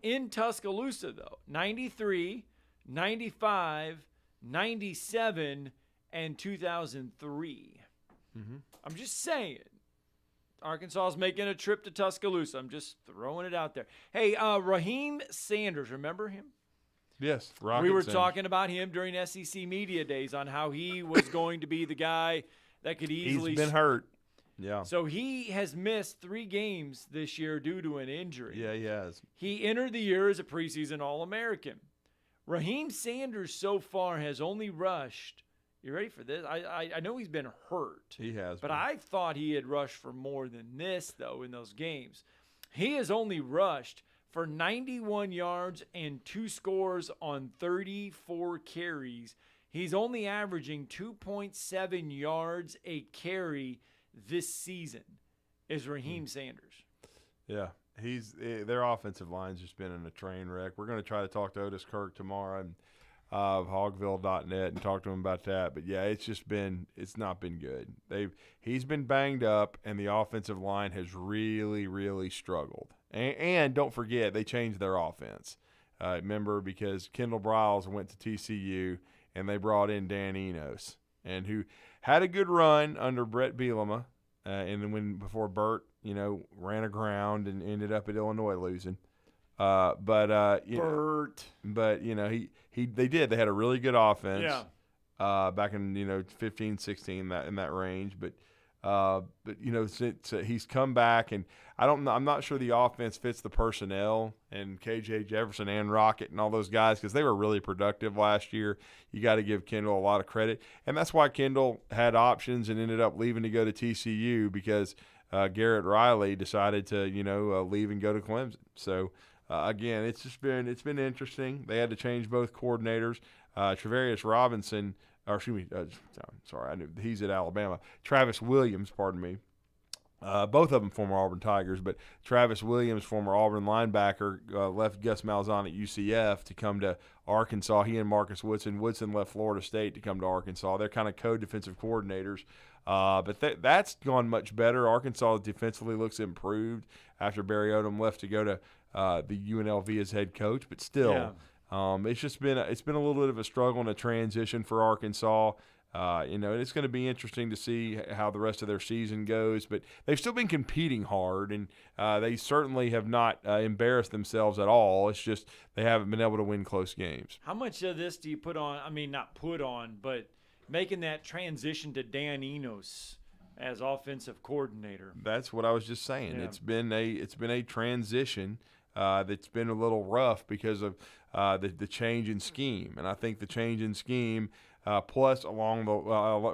in Tuscaloosa, though. 93, 95, 97, and 2003. Mm-hmm. I'm just saying. Arkansas is making a trip to Tuscaloosa. I'm just throwing it out there. Hey, Raheem Sanders, remember him? Yes. We were talking about him during SEC Media Days on how he was going to be the guy that could easily... He's been hurt. Yeah. So he has missed 3 games this year due to an injury. Yeah, he has. He entered the year as a preseason All-American. Raheem Sanders so far has only rushed... You ready for this? I know he's been hurt. He has. But I thought he had rushed for more than this, though, in those games. He has only rushed for 91 yards and 2 scores on 34 carries. He's only averaging 2.7 yards a carry this season, is Raheem Sanders. Yeah. Their offensive line's just been in a train wreck. We're going to try to talk to Otis Kirk tomorrow of hogville.net and talk to him about that. But, yeah, it's not been good. He's been banged up, and the offensive line has really, really struggled. And don't forget, they changed their offense. Remember, because Kendall Briles went to TCU, and they brought in Dan Enos, and who had a good run under Brett Bielema, and then before Burt, ran aground and ended up at Illinois losing. They did. They had a really good offense. Yeah. Back in 15, 16 in that range, but since he's come back, and I'm not sure the offense fits the personnel and KJ Jefferson and Rocket and all those guys, because they were really productive last year. You got to give Kendall a lot of credit, and that's why Kendall had options and ended up leaving to go to TCU, because Garrett Riley decided to leave and go to Clemson. So. Again, it's been interesting. They had to change both coordinators. Travarius Robinson, I knew he's at Alabama. Travis Williams, pardon me. Both of them former Auburn Tigers, but Travis Williams, former Auburn linebacker, left Gus Malzahn at UCF to come to Arkansas. He and Marcus Woodson. Woodson left Florida State to come to Arkansas. They're kind of co-defensive coordinators. But that's gone much better. Arkansas defensively looks improved after Barry Odom left to go to the UNLV as head coach. But still, it's been a little bit of a struggle and a transition for Arkansas. It's going to be interesting to see how the rest of their season goes. But they've still been competing hard, and they certainly have not embarrassed themselves at all. It's just they haven't been able to win close games. How much of this do you put on? I mean, not put on, but making that transition to Dan Enos as offensive coordinator. That's what I was just saying. Yeah. It's been a transition that's been a little rough because of the change in scheme, and I think the change in scheme, plus along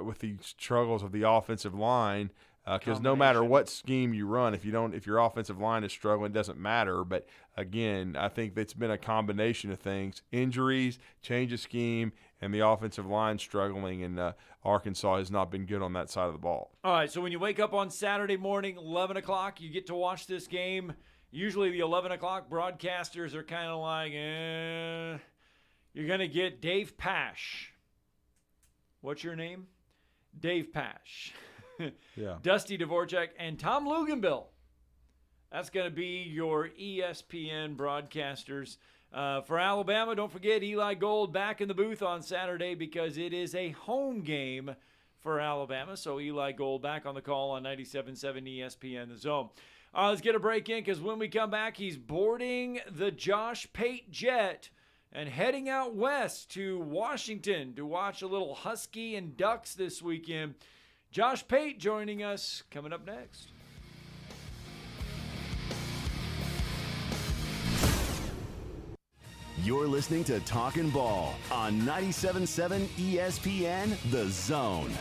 with the struggles of the offensive line, because no matter what scheme you run, if your offensive line is struggling, it doesn't matter. But again, I think it's been a combination of things: injuries, change of scheme, and the offensive line struggling. And Arkansas has not been good on that side of the ball. All right, so when you wake up on Saturday morning, 11 o'clock, you get to watch this game. Usually the 11 o'clock broadcasters are kind of like, You're going to get Dave Pasch. What's your name? Dave Pasch. Yeah. Dusty Dvorak and Tom Luganbill. That's going to be your ESPN broadcasters. For Alabama, don't forget Eli Gold back in the booth on Saturday because it is a home game for Alabama. So Eli Gold back on the call on 97.7 ESPN The Zone. Let's get a break in because when we come back, he's boarding the Josh Pate jet and heading out west to Washington to watch a little Husky and Ducks this weekend. Josh Pate joining us coming up next. You're listening to Talkin' Ball on 97.7 ESPN The Zone.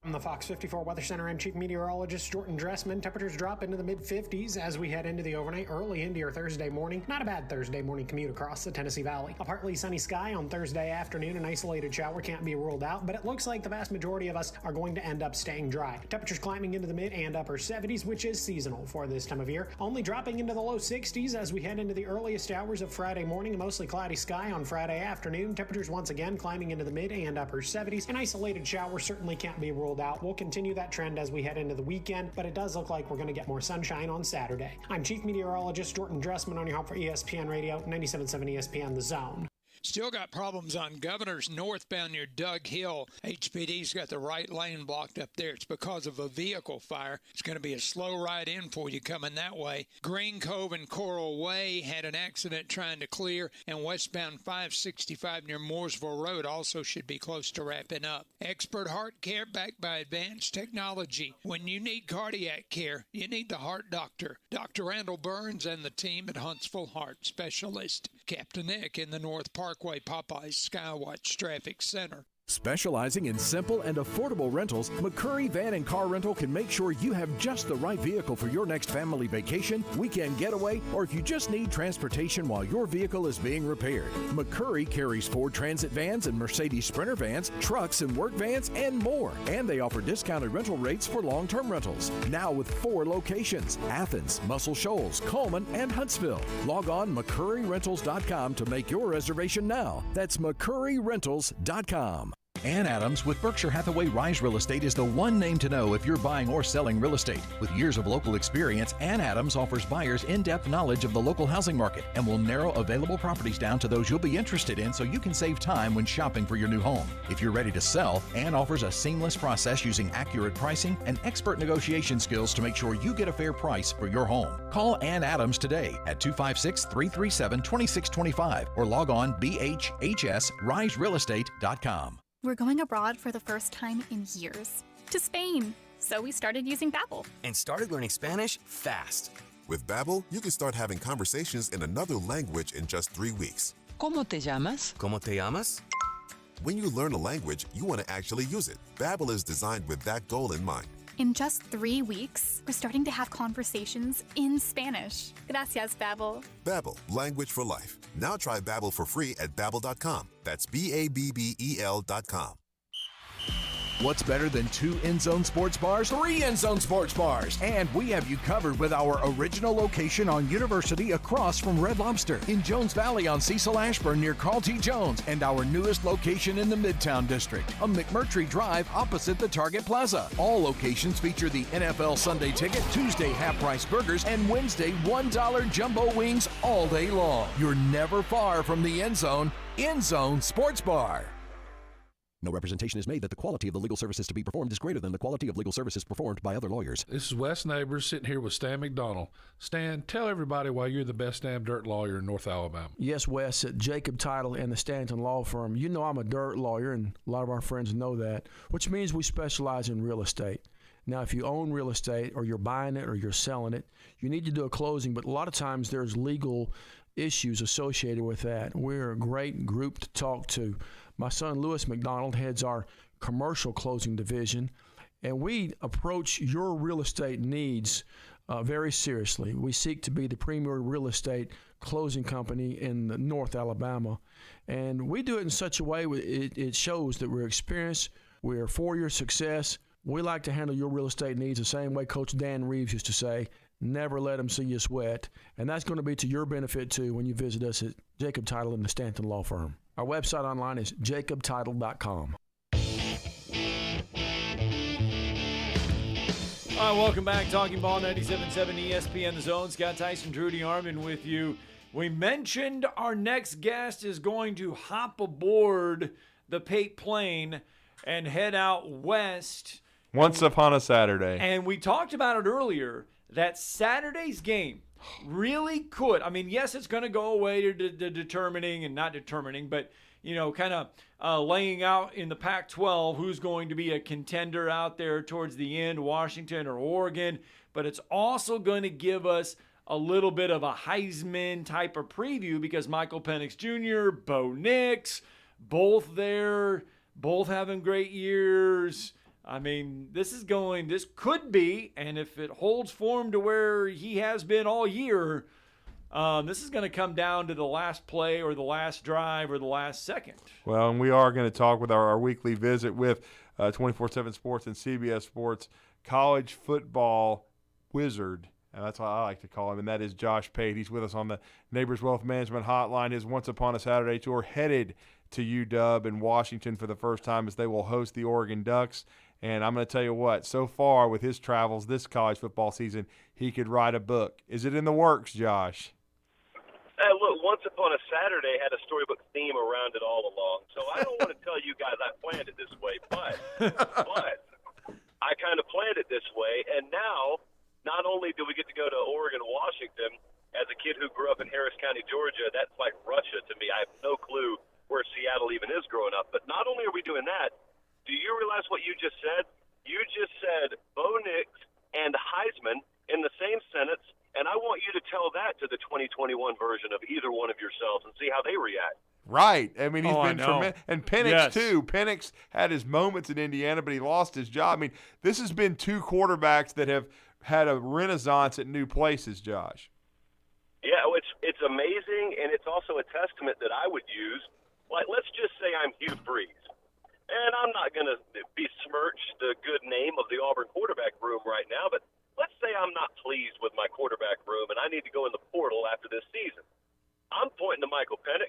From the Fox 54 Weather Center, I'm Chief Meteorologist Jordan Dressman. Temperatures drop into the mid-50s as we head into the overnight, early into your Thursday morning. Not a bad Thursday morning commute across the Tennessee Valley. A partly sunny sky on Thursday afternoon. An isolated shower can't be ruled out, but it looks like the vast majority of us are going to end up staying dry. Temperatures climbing into the mid and upper 70s, which is seasonal for this time of year. Only dropping into the low 60s as we head into the earliest hours of Friday morning. A mostly cloudy sky on Friday afternoon. Temperatures once again climbing into the mid and upper 70s. An isolated shower certainly can't be ruled out. We'll continue that trend as we head into the weekend, but it does look like we're going to get more sunshine on Saturday. I'm Chief Meteorologist Jordan Dressman on your home for ESPN Radio, 97.7 ESPN The Zone. Still got problems on Governor's northbound near Doug Hill. HPD's got the right lane blocked up there. It's because of a vehicle fire. It's going to be a slow ride in for you coming that way. Green Cove and Coral Way had an accident trying to clear, and westbound 565 near Mooresville Road also should be close to wrapping up. Expert heart care backed by advanced technology. When you need cardiac care, you need the heart doctor. Dr. Randall Burns and the team at Huntsville Heart Specialist. Captain Nick in the North Parkway Popeyes Skywatch Traffic Center. Specializing in simple and affordable rentals, McCurry Van and Car Rental can make sure you have just the right vehicle for your next family vacation, weekend getaway, or if you just need transportation while your vehicle is being repaired. McCurry carries Ford Transit vans and Mercedes Sprinter vans, trucks and work vans, and more. And they offer discounted rental rates for long-term rentals. Now with 4 locations: Athens, Muscle Shoals, Coleman, and Huntsville. Log on McCurryRentals.com to make your reservation now. That's McCurryRentals.com. Ann Adams with Berkshire Hathaway Rise Real Estate is the one name to know if you're buying or selling real estate. With years of local experience, Ann Adams offers buyers in-depth knowledge of the local housing market and will narrow available properties down to those you'll be interested in so you can save time when shopping for your new home. If you're ready to sell, Ann offers a seamless process using accurate pricing and expert negotiation skills to make sure you get a fair price for your home. Call Ann Adams today at 256-337-2625 or log on bhhsriserealestate.com. We're going abroad for the first time in years, to Spain. So we started using Babbel. And started learning Spanish fast. With Babbel, you can start having conversations in another language in just 3 weeks. ¿Cómo te llamas? ¿Cómo te llamas? When you learn a language, you want to actually use it. Babbel is designed with that goal in mind. In just 3 weeks, we're starting to have conversations in Spanish. Gracias, Babbel. Babbel, language for life. Now try Babbel for free at Babbel.com. That's Babbel.com. What's better than 2 in-zone sports bars? 3 in-zone sports bars. And we have you covered with our original location on University across from Red Lobster, in Jones Valley on Cecil Ashburn near Carl T. Jones, and our newest location in the Midtown District on McMurtry Drive opposite the Target Plaza. All locations feature the NFL Sunday Ticket, Tuesday half-price burgers, and Wednesday $1 jumbo wings all day long. You're never far from the end zone. In-zone sports bar. No representation is made that the quality of the legal services to be performed is greater than the quality of legal services performed by other lawyers. This is Wes Neighbors sitting here with Stan McDonald. Stan, tell everybody why you're the best damn dirt lawyer in North Alabama. Yes, Wes, at Jacob Title and the Stanton Law Firm. You know I'm a dirt lawyer, and a lot of our friends know that, which means we specialize in real estate. Now, if you own real estate or you're buying it or you're selling it, you need to do a closing, but a lot of times there's legal issues associated with that. We're a great group to talk to. My son, Lewis McDonald, heads our commercial closing division, and we approach your real estate needs very seriously. We seek to be the premier real estate closing company in North Alabama, and we do it in such a way it shows that we're experienced, we're for your success. We like to handle your real estate needs the same way Coach Dan Reeves used to say, never let them see you sweat. And that's going to be to your benefit, too, when you visit us at Jacob Title and the Stanton Law Firm. Our website online is jacobtitle.com. All right, welcome back. Talking Ball 97.7 ESPN The Zone. Scott Tyson, Drew DeArmond with you. We mentioned our next guest is going to hop aboard the Pate plane and head out west Once upon a Saturday. And we talked about it earlier, that Saturday's game really could. I mean, yes, it's going to go away to determining and not determining, but, kind of laying out in the Pac-12 who's going to be a contender out there towards the end, Washington or Oregon. But it's also going to give us a little bit of a Heisman type of preview because Michael Penix Jr., Bo Nix, both there, both having great years. I mean, this could be, and if it holds form to where he has been all year, this is going to come down to the last play or the last drive or the last second. Well, and we are going to talk with our weekly visit with 24/7 Sports and CBS Sports college football wizard, and that's how I like to call him, and that is Josh Pate. He's with us on the Neighbors Wealth Management Hotline. His Once Upon a Saturday tour headed to UW in Washington for the first time as they will host the Oregon Ducks. And I'm going to tell you what, so far with his travels this college football season, he could write a book. Is it in the works, Josh? Look, Once Upon a Saturday had a storybook theme around it all along. So I don't want to tell you guys I planned it this way, but I kind of planned it this way. And now, not only do we get to go to Oregon, Washington, as a kid who grew up in Harris County, Georgia, that's like Russia to me. I have no clue where Seattle even is growing up. But not only are we doing that, do you realize what you just said? You just said Bo Nix and Heisman in the same sentence, and I want you to tell that to the 2021 version of either one of yourselves and see how they react. Right. I mean, he's been tremendous. And Penix, too. Penix had his moments in Indiana, but he lost his job. I mean, this has been two quarterbacks that have had a renaissance at new places, Josh. Yeah, it's amazing, and it's also a testament that I would use. Like, let's just say I'm Hugh Freeze. And I'm not going to besmirch the good name of the Auburn quarterback room right now, but let's say I'm not pleased with my quarterback room and I need to go in the portal after this season. I'm pointing to Michael Penix.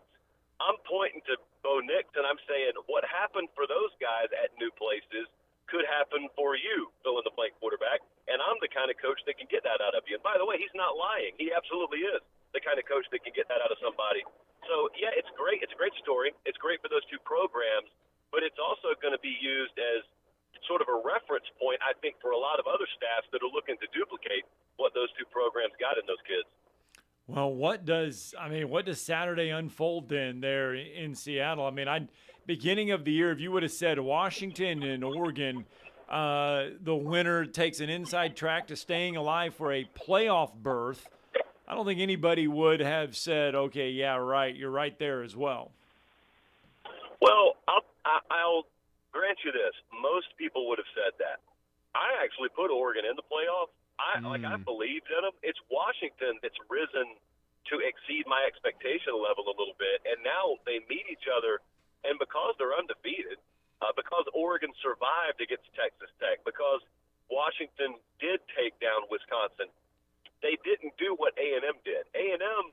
I'm pointing to Bo Nix, and I'm saying what happened for those guys at new places could happen for you, fill-in-the-blank quarterback, and I'm the kind of coach that can get that out of you. And by the way, he's not lying. He absolutely is the kind of coach that can get that out of somebody. So, yeah, it's great. It's a great story. It's great for those two programs. But it's also going to be used as sort of a reference point, I think, for a lot of other staffs that are looking to duplicate what those two programs got in those kids. Well, what does Saturday unfold then there in Seattle? I mean, beginning of the year, if you would have said Washington and Oregon, the winner takes an inside track to staying alive for a playoff berth, I don't think anybody would have said, okay, yeah, right, you're right there as well. Well, I'll grant you this. Most people would have said that. I actually put Oregon in the playoff. I believed in them. It's Washington that's risen to exceed my expectation level a little bit, and now they meet each other, and because they're undefeated, because Oregon survived against Texas Tech, because Washington did take down Wisconsin, they didn't do what A&M did. A&M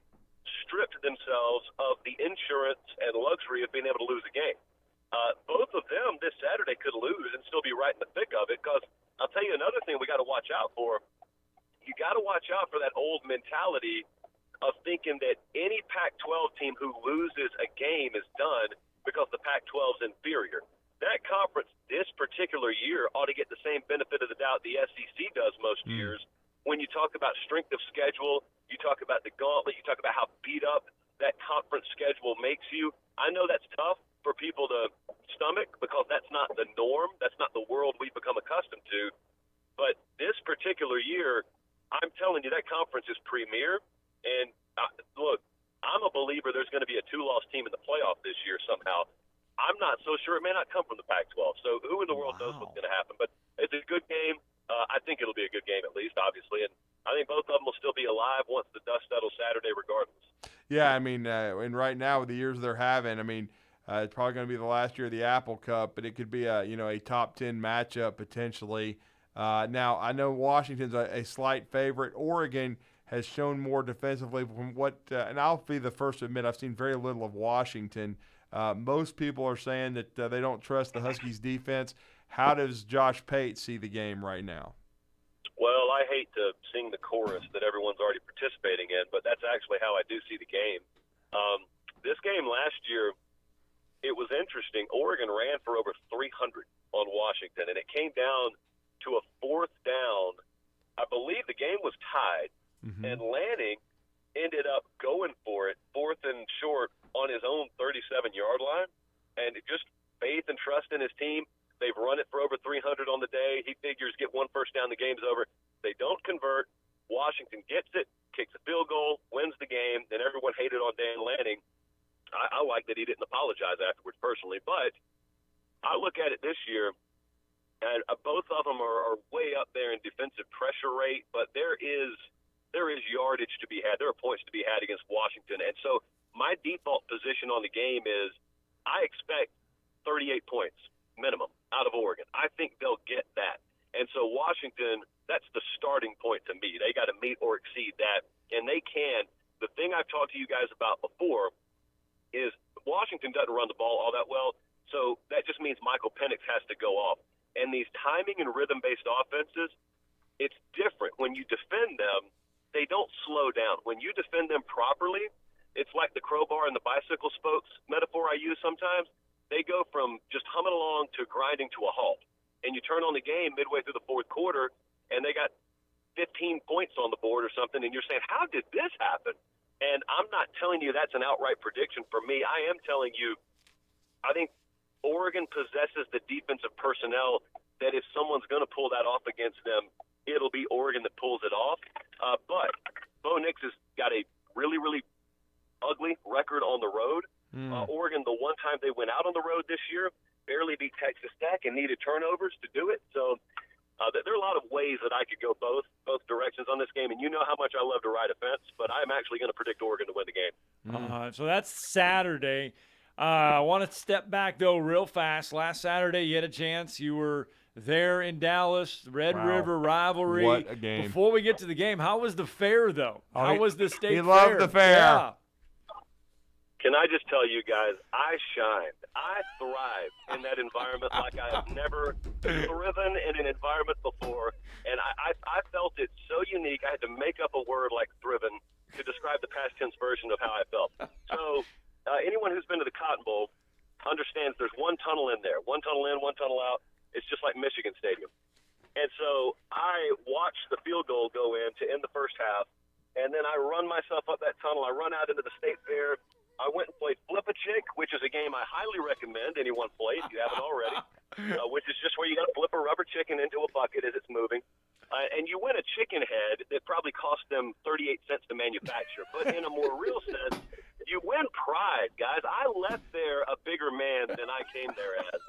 stripped themselves of the insurance and luxury of being able to lose a game. Both of them this Saturday could lose and still be right in the thick of it, because I'll tell you another thing we got to watch out for. You got to watch out for that old mentality of thinking that any Pac-12 team who loses a game is done because the Pac-12 is inferior. That conference this particular year ought to get the same benefit of the doubt the SEC does most years. When you talk about strength of schedule, you talk about the gauntlet, you talk about how beat up that conference schedule makes you. I know that's tough for people to stomach because that's not the norm. That's not the world we've become accustomed to. But this particular year, I'm telling you, that conference is premier. And look, I'm a believer there's going to be a two-loss team in the playoff this year somehow. I'm not so sure. It may not come from the Pac-12. So who in the world knows what's going to happen? But it's a good game. I think it'll be a good game at least, obviously. And I think both of them will still be alive once the dust settles Saturday regardless. Yeah, I mean, and right now with the years they're having, I mean, it's probably going to be the last year of the Apple Cup, but it could be a top 10 matchup potentially. Now, I know Washington's a slight favorite. Oregon has shown more defensively from what, and I'll be the first to admit I've seen very little of Washington. Most people are saying that they don't trust the Huskies' defense. How does Josh Pate see the game right now? Well, I hate to sing the chorus that everyone's already participating in, but that's actually how I do see the game. This game last year, it was interesting. Oregon ran for over 300 on Washington, and it came down to a fourth down. I believe the game was tied, and Lanning ended up going for it, fourth and short, on his own 37-yard line. And just faith and trust in his team. They've run it for over 300 on the day. He figures get one first down, the game's over. They don't convert. Washington gets it, kicks a field goal, wins the game. Then everyone hated on Dan Lanning. I like that he didn't apologize afterwards personally. But I look at it this year, and both of them are way up there in defensive pressure rate, but there is yardage to be had. There are points to be had against Washington. And so my default position on the game is I expect 38 points minimum out of Oregon. I think they'll get that. And so Washington, that's the starting point to me. They got to meet or exceed that, and they can. The thing I've talked to you guys about before is Washington doesn't run the ball all that well, so that just means Michael Penix has to go off. And these timing and rhythm-based offenses, it's different. When you defend them, they don't slow down. When you defend them properly, it's like the crowbar and the bicycle spokes metaphor I use sometimes. They go from just humming along to grinding to a halt. And you turn on the game midway through the fourth quarter, and they got 15 points on the board or something, and you're saying, how did this happen? And I'm not telling you that's an outright prediction for me. I am telling you I think Oregon possesses the defensive personnel that if someone's going to pull that off against them, it'll be Oregon that pulls it off. But Bo Nix has got a really, really ugly record on the road. Oregon, the one time they went out on the road this year, barely beat Texas Tech and needed turnovers to do it. So there are a lot of ways that I could go both directions on this game. And you know how much I love to ride a fence, but I'm actually going to predict Oregon to win the game. So that's Saturday. I want to step back, though, real fast. Last Saturday, you had a chance. You were there in Dallas, Red River rivalry. What a game. Before we get to the game, how was the fair, though? How was the state fair? He loved the fair. Yeah. Can I just tell you guys, I shined. I thrived in that environment like I have never thriven in an environment before. And I felt it so unique, I had to make up a word like thriven to describe the past tense version of how I felt. So anyone who's been to the Cotton Bowl understands there's one tunnel in there. One tunnel in, one tunnel out. It's just like Michigan Stadium. And so I watched the field goal go in to end the first half, and then I run myself up that tunnel. I run out into the state fair. I went and played Flip a Chick, which is a game I highly recommend anyone play if you haven't already, which is just where you got to flip a rubber chicken into a bucket as it's moving. And you win a chicken head that probably cost them 38 cents to manufacture. But in a more real sense, you win pride, guys. I left there a bigger man than I came there as.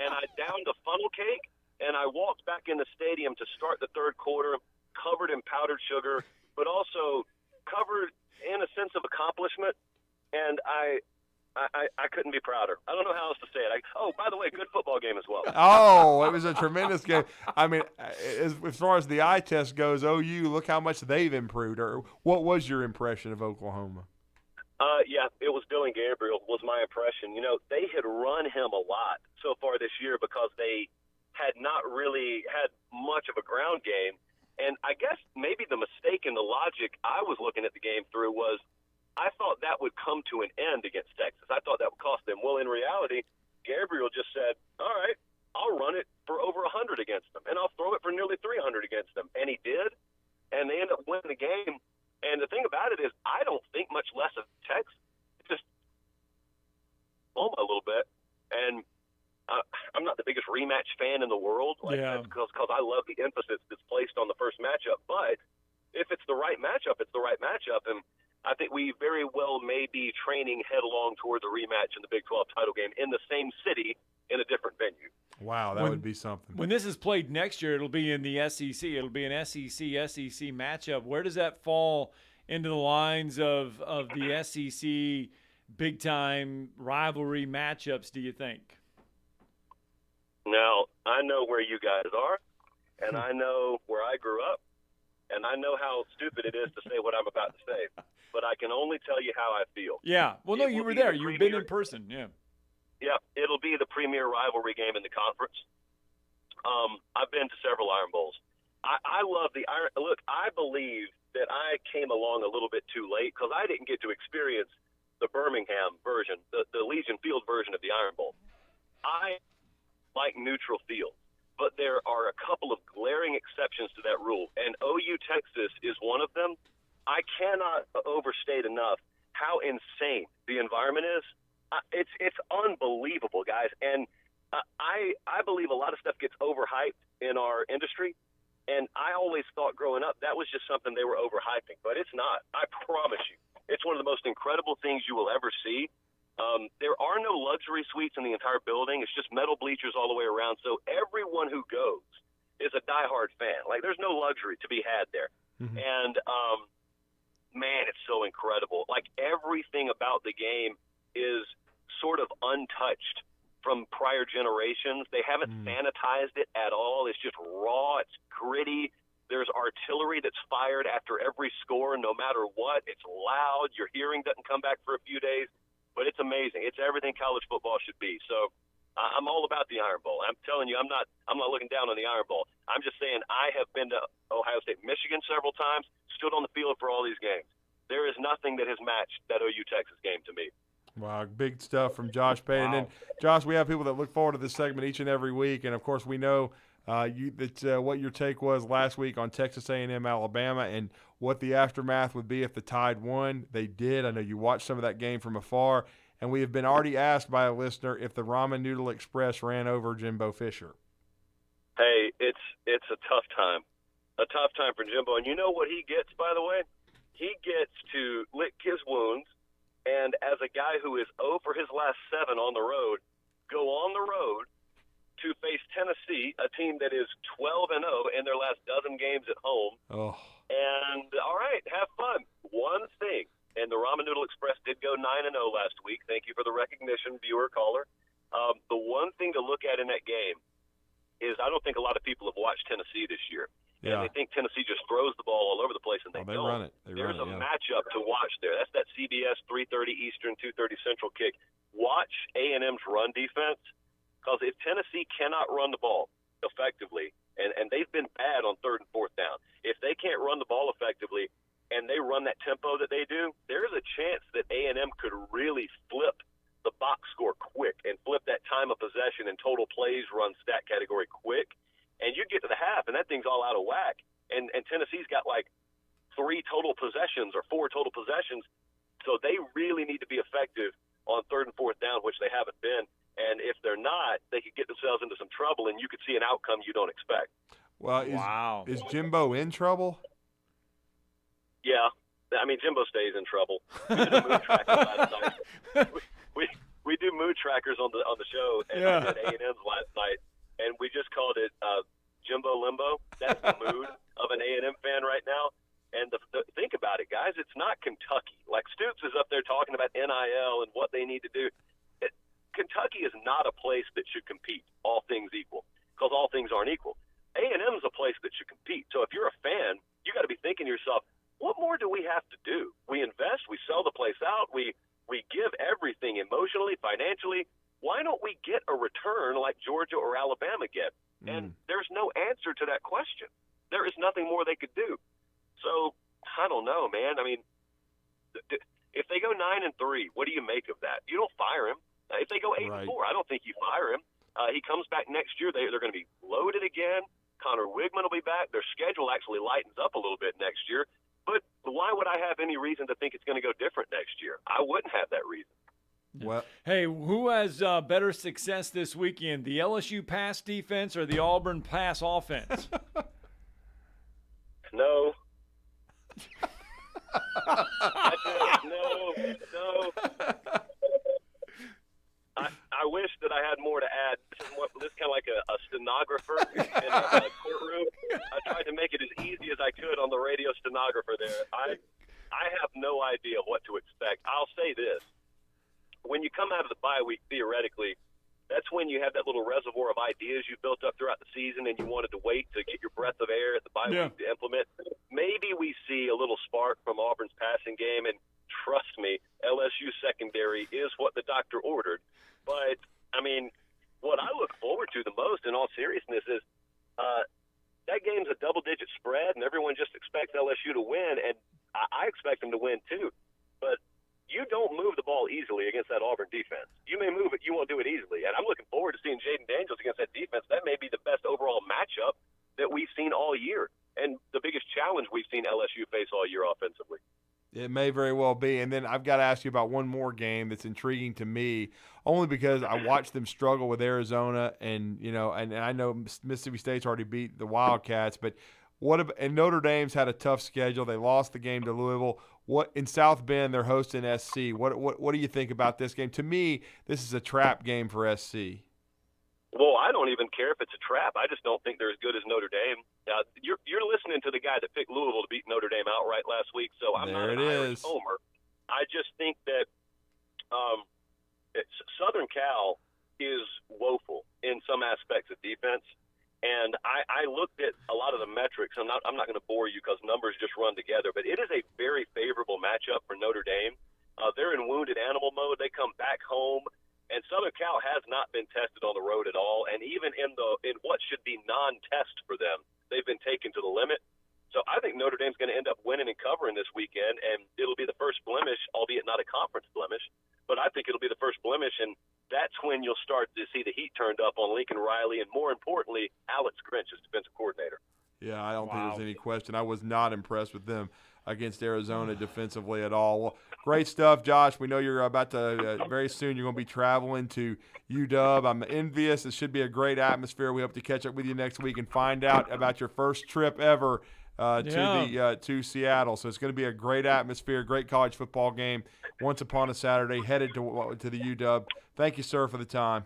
And I downed a funnel cake, and I walked back in the stadium to start the third quarter covered in powdered sugar, but also covered in a sense of accomplishment. And I couldn't be prouder. I don't know how else to say it. By the way, good football game as well. Oh, it was a tremendous game. I mean, as far as the eye test goes, OU, look how much they've improved. Or what was your impression of Oklahoma? Yeah, it was Dylan Gabriel was my impression. You know, they had run him a lot so far this year because they had not really had much of a ground game. And I guess maybe the mistake in the logic I was looking at the game through was I thought that would come to an end against Texas. I thought that would cost them. Well, in reality, Gabriel just said, all right, I'll run it for over 100 against them, and I'll throw it for nearly 300 against them. And he did, and they ended up winning the game. And the thing about it is I don't think much less of Texas. Just a little bit. And I'm not the biggest rematch fan in the world, because I love the emphasis that's placed on the first matchup. But if it's the right matchup, it's the right matchup. And I think we very well may be training headlong towards a rematch in the Big 12 title game in the same city in a different venue. Wow, that would be something. When this is played next year, it'll be in the SEC. It'll be an SEC matchup. Where does that fall into the lines of the SEC big-time rivalry matchups, do you think? Now, I know where you guys are, and I know where I grew up, and I know how stupid it is to say what I'm about to say. But I can only tell you how I feel. Yeah. Well, no, you were there. You've been in person. Yeah. Yeah, it'll be the premier rivalry game in the conference. I've been to several Iron Bowls. I love the Iron. Look, I believe that I came along a little bit too late because I didn't get to experience the Birmingham version, the Legion Field version of the Iron Bowl. I like neutral field. but there are a couple of glaring exceptions to that rule, and OU Texas is one of them. I cannot overstate enough how insane the environment is. It's unbelievable, guys, and I believe a lot of stuff gets overhyped in our industry, and I always thought growing up that was just something they were overhyping, but it's not. I promise you. It's one of the most incredible things you will ever see. There are no luxury suites in the entire building. It's just metal bleachers all the way around, so everyone who goes is a diehard fan. Like, there's no luxury to be had there. And, man, it's so incredible. Like, everything about the game is sort of untouched from prior generations. They haven't sanitized it at all. It's just raw. It's gritty. There's artillery that's fired after every score, no matter what. It's loud. Your hearing doesn't come back for a few days, but it's amazing. It's everything college football should be. So I'm all about the Iron Bowl. I'm telling you, I'm not looking down on the Iron Bowl. I'm just saying I have been to Ohio State, Michigan several times, stood on the field for all these games. There is nothing that has matched that OU Texas game to me. Wow, big stuff from Josh Payne. And then, Josh, we have people that look forward to this segment each and every week, and of course we know what your take was last week on Texas A&M Alabama and what the aftermath would be if the Tide won. They did. I know you watched some of that game from afar, and we have been already asked by a listener if the Ramen Noodle Express ran over Jimbo Fisher. Hey, it's a tough time for Jimbo, and you know what he gets, by the way? He gets to lick his wounds, and as a guy who is 0 for his last 7 on the road, go on the road to face Tennessee, a team that is 12-0 in their last dozen games at home. Oh. And, all right, have fun. One thing, and the Ramen Noodle Express did go 9-0 last week. Thank you for the recognition, viewer, caller. The one thing to look at in that game is I don't think a lot of people have watched Tennessee this year. Yeah. And they think Tennessee just throws the ball all over the place, and they don't. Run it. There's a matchup to watch there. That's that CBS 3:30 Eastern, 2:30 Central kick. Watch A&M's run defense. Because if Tennessee cannot run the ball effectively, and they've been bad on 3rd and 4th down, if they can't run the ball effectively and they run that tempo that they do, there's a chance that A&M could really flip the box score quick and flip that time of possession and total plays run stat category quick. And you get to the half, and that thing's all out of whack. And Tennessee's got like 3 total possessions or 4 total possessions, so they really need to be effective on 3rd and 4th down, which they haven't been. And if they're not, they could get themselves into some trouble, and you could see an outcome you don't expect. Well, is Jimbo in trouble? Yeah. I mean, Jimbo stays in trouble. We did a mood tracker last night. We do mood trackers on the show, and I did A&M's last night, and we just called it Jimbo Limbo. That's the mood of an A&M fan right now. And think about it, guys. It's not Kentucky. Like, Stoops is up there talking about NIL and what they need to do. Kentucky is not a place that should compete, all things equal, because all things aren't equal. A&M is a place that should compete. So if you're a fan, you got to be thinking to yourself, what more do we have to do? We invest, we sell the place out, we give everything emotionally, financially. Why don't we get a return like Georgia or Alabama get? And there's no answer to that question. There is nothing more they could do. So I don't know, man. I mean, if they go 9-3, what do you make of that? You don't fire him. If they go 8-4, I don't think you fire him. He comes back next year. They're going to be loaded again. Connor Wigman will be back. Their schedule actually lightens up a little bit next year. But why would I have any reason to think it's going to go different next year? I wouldn't have that reason. Well, hey, who has better success this weekend, the LSU pass defense or the Auburn pass offense? No. No. I wish that I had more to add. This is kind of like a stenographer in a courtroom. I tried to make it as easy as I could on the radio stenographer there. I have no idea what to expect. I'll say this. When you come out of the bye week, theoretically, that's when you have that little reservoir of ideas you built up throughout the season and you wanted to wait to get your breath of air at the bye week to implement. Maybe we see a little spark from Auburn's passing game, and trust me, LSU secondary is what the doctor ordered. But, I mean, what I look forward to the most, in all seriousness, is that game's a double-digit spread, and everyone just expects LSU to win, and I expect them to win too. But you don't move the ball easily against that Auburn defense. You may move it, you won't do it easily. And I'm looking forward to seeing Jaden Daniels against that defense. That may be the best overall year, and the biggest challenge we've seen LSU face all year offensively. It may very well be. And then I've got to ask you about one more game that's intriguing to me, only because I watched them struggle with Arizona, and I know Mississippi State's already beat the Wildcats, but and Notre Dame's had a tough schedule. They lost the game to Louisville. In South Bend, they're hosting SC. What do you think about this game? To me, this is a trap game for SC. Well, I don't even care if it's a trap. I just don't think they're as good as Notre Dame. You're listening to the guy that picked Louisville to beat Notre Dame outright last week, so I'm not an Irish homer. I just think that Southern Cal is woeful in some aspects of defense. And I looked at a lot of the metrics. I'm not going to bore you because numbers just run together, but it is a very favorable matchup for Notre Dame. They're in wounded animal mode. They come back home, and Southern Cal has not been tested on the road at all. And even in what should be non-test for them, they've been taken to the limit. So I think Notre Dame's going to end up winning and covering this weekend, and it'll be the first blemish, albeit not a conference blemish. But I think it'll be the first blemish, and that's when you'll start to see the heat turned up on Lincoln Riley and, more importantly, Alex Grinch as defensive coordinator. Yeah, I don't think there's any question. I was not impressed with them against Arizona defensively at all. Well, great stuff, Josh. We know you're about to very soon you're going to be traveling to UW. I'm envious. It should be a great atmosphere. We hope to catch up with you next week and find out about your first trip ever to Seattle. So it's going to be a great atmosphere, great college football game once upon a Saturday, headed to the UW. Thank you, sir, for the time.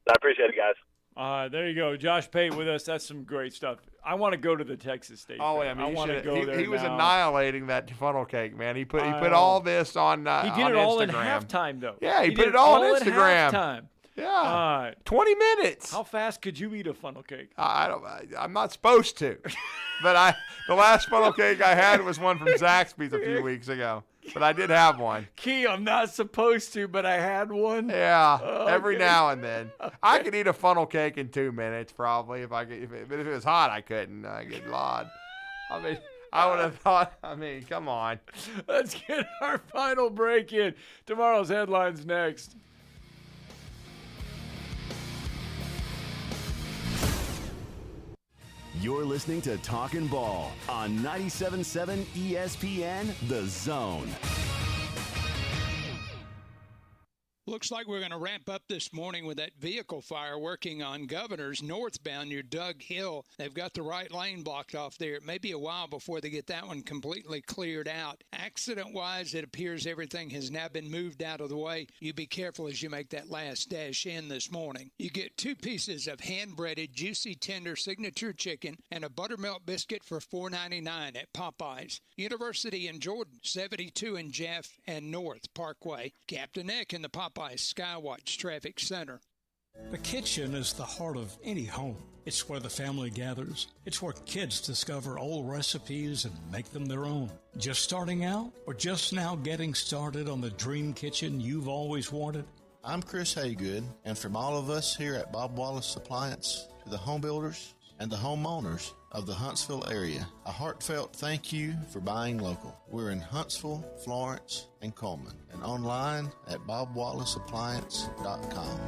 I appreciate it, guys. There you go. Josh Pate with us. That's some great stuff. I want to go to the Texas State. Oh, yeah, I want to go there. He was annihilating that funnel cake, man. He put all this on He did on it all Instagram. in halftime, though. Yeah, he put it all on Instagram. Halftime. Yeah, 20 minutes. How fast could you eat a funnel cake? I'm not supposed to, but the last funnel cake I had was one from Zaxby's a few weeks ago. But I did have one. Key, I'm not supposed to, but I had one. Yeah, every now and then. I could eat a funnel cake in 2 minutes probably but if it was hot, I couldn't. Good Lord. I mean, I would have thought. I mean, come on. Let's get our final break in. Tomorrow's headlines next. You're listening to Talkin' Ball on 97.7 ESPN, The Zone. Looks like we're going to wrap up this morning with that vehicle fire working on Governors northbound near Doug Hill. They've got the right lane blocked off there. It may be a while before they get that one completely cleared out. Accident-wise, it appears everything has now been moved out of the way. You be careful as you make that last dash in this morning. You get 2 pieces of hand-breaded, juicy, tender signature chicken and a buttermilk biscuit for $4.99 at Popeyes. University in Jordan, 72 in Jeff and North Parkway. Captain Eck in the Popeyes Skywatch Traffic Center. The kitchen is the heart of any home. It's where the family gathers. It's where kids discover old recipes and make them their own. Just starting out or just now getting started on the dream kitchen you've always wanted? I'm Chris Haygood, and from all of us here at Bob Wallace Appliance to the home builders and the homeowners of the Huntsville area, a heartfelt thank you for buying local. We're in Huntsville, Florence, and Coleman, and online at bobwallaceappliance.com.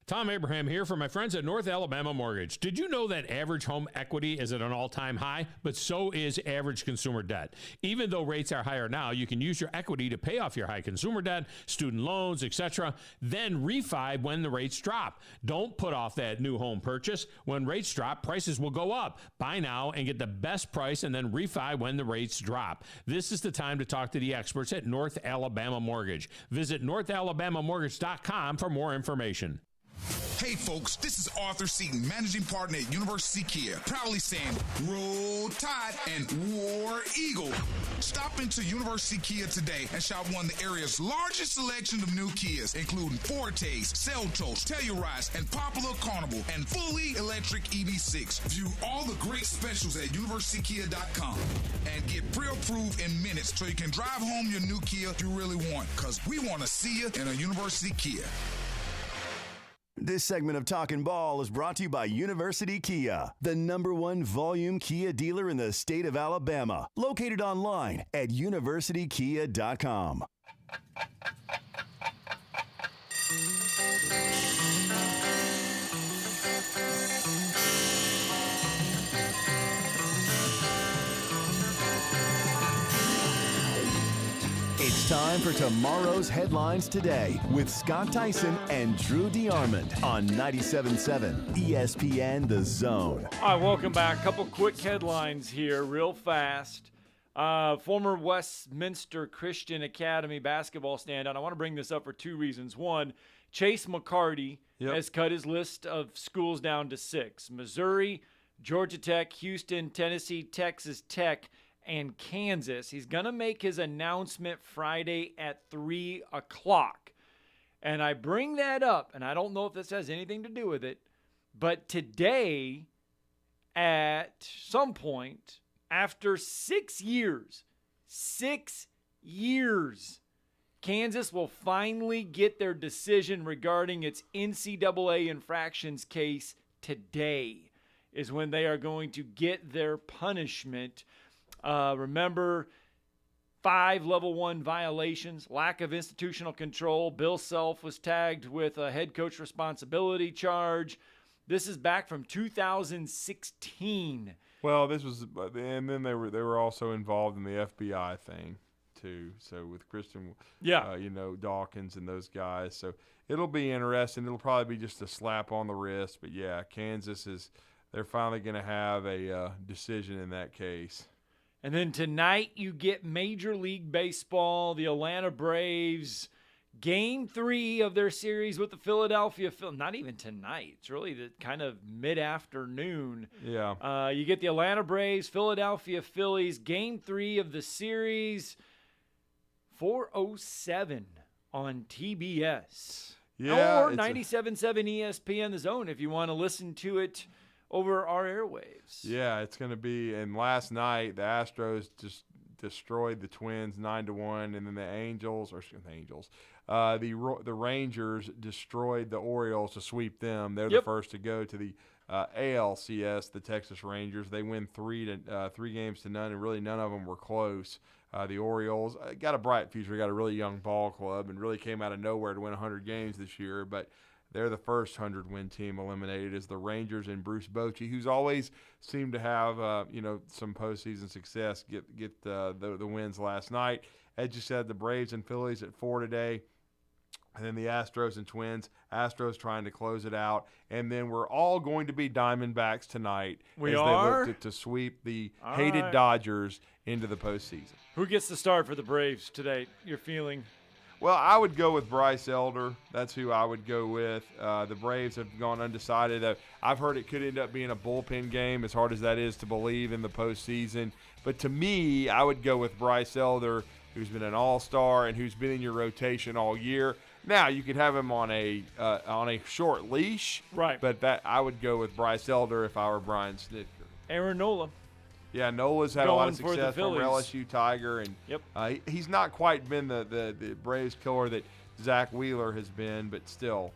Tom Abraham here for my friends at North Alabama Mortgage. Did you know that average home equity is at an all-time high? But so is average consumer debt. Even though rates are higher now, you can use your equity to pay off your high consumer debt, student loans, etc., then refi when the rates drop. Don't put off that new home purchase. When rates drop, prices will go up. Buy now and get the best price and then refi when the rates drop. This is the time to talk to the experts at North Alabama Mortgage. Visit northalabamamortgage.com for more information. Hey folks, this is Arthur Seaton, managing partner at University Kia, proudly saying Roll Tide and War Eagle. Stop into University Kia today and shop one of the area's largest selection of new Kias, including Fortes, Seltos, Telluride, and Popular Carnival, and fully electric EV6. View all the great specials at universitykia.com and get pre-approved in minutes so you can drive home your new Kia you really want, because we want to see you in a University Kia. This segment of Talkin' Ball is brought to you by University Kia, the #1 volume Kia dealer in the state of Alabama. Located online at universitykia.com. time for tomorrow's headlines today with Scott Tyson and Drew DeArmond on 97.7 ESPN The Zone. All right, welcome back. Couple quick headlines here real fast. Former Westminster Christian Academy basketball standout. I want to bring this up for two reasons. One, Chase McCarty has cut his list of schools down to 6. Missouri, Georgia Tech, Houston, Tennessee, Texas Tech, and Kansas. He's going to make his announcement Friday at 3 o'clock. And I bring that up, and I don't know if this has anything to do with it, but today, at some point, after 6 years, Kansas will finally get their decision regarding its NCAA infractions case. Today is when they are going to get their punishment. Remember, 5 level 1 violations, lack of institutional control. Bill Self was tagged with a head coach responsibility charge. This is back from 2016. Well, this was, and then they were also involved in the FBI thing too. So with Christian, Dawkins and those guys. So it'll be interesting. It'll probably be just a slap on the wrist. But yeah, Kansas they're finally going to have a decision in that case. And then tonight you get Major League Baseball, the Atlanta Braves, Game 3 of their series with the Philadelphia Phillies. Not even tonight. It's really the kind of mid-afternoon. Yeah. You get the Atlanta Braves, Philadelphia Phillies, Game 3 of the series, 4:07 on TBS. Yeah. Or 97.7 ESPN The Zone if you want to listen to it over our airwaves. Yeah, it's going to be. And last night, the Astros just destroyed the Twins 9-1, and then the Rangers destroyed the Orioles to sweep them. They're the first to go to the ALCS, the Texas Rangers. They win 3 games to none, and really none of them were close. The Orioles got a bright future, got a really young ball club, and really came out of nowhere to win 100 games this year, but they're the first 100-win team eliminated is the Rangers and Bruce Bochy, who's always seemed to have some postseason success, get the wins last night. As you said, the Braves and Phillies at 4 today, and then the Astros and Twins. Astros trying to close it out, and then we're all going to be Diamondbacks tonight they look to sweep the hated Dodgers into the postseason. Who gets the start for the Braves today? Your feeling? Well, I would go with Bryce Elder. That's who I would go with. The Braves have gone undecided. I've heard it could end up being a bullpen game, as hard as that is to believe in the postseason. But to me, I would go with Bryce Elder, who's been an all-star and who's been in your rotation all year. Now, you could have him on a short leash, right? But I would go with Bryce Elder if I were Brian Snitker. Aaron Nola. Yeah, Nola's had a lot of success from Phillies. LSU Tiger, and he's not quite been the Braves killer that Zach Wheeler has been, but still,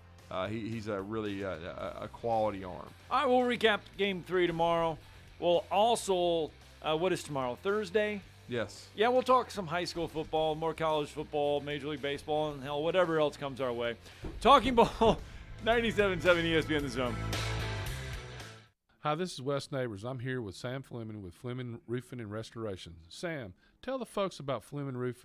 he's a really a quality arm. All right, we'll recap Game 3 tomorrow. We'll also, what is tomorrow, Thursday? Yes. Yeah, we'll talk some high school football, more college football, Major League Baseball, and hell, whatever else comes our way. Talking Ball, 97.7 ESPN The Zone. Hi, this is Wes Neighbors. I'm here with Sam Fleming with Fleming Roofing and Restoration. Sam, tell the folks about Fleming Roofing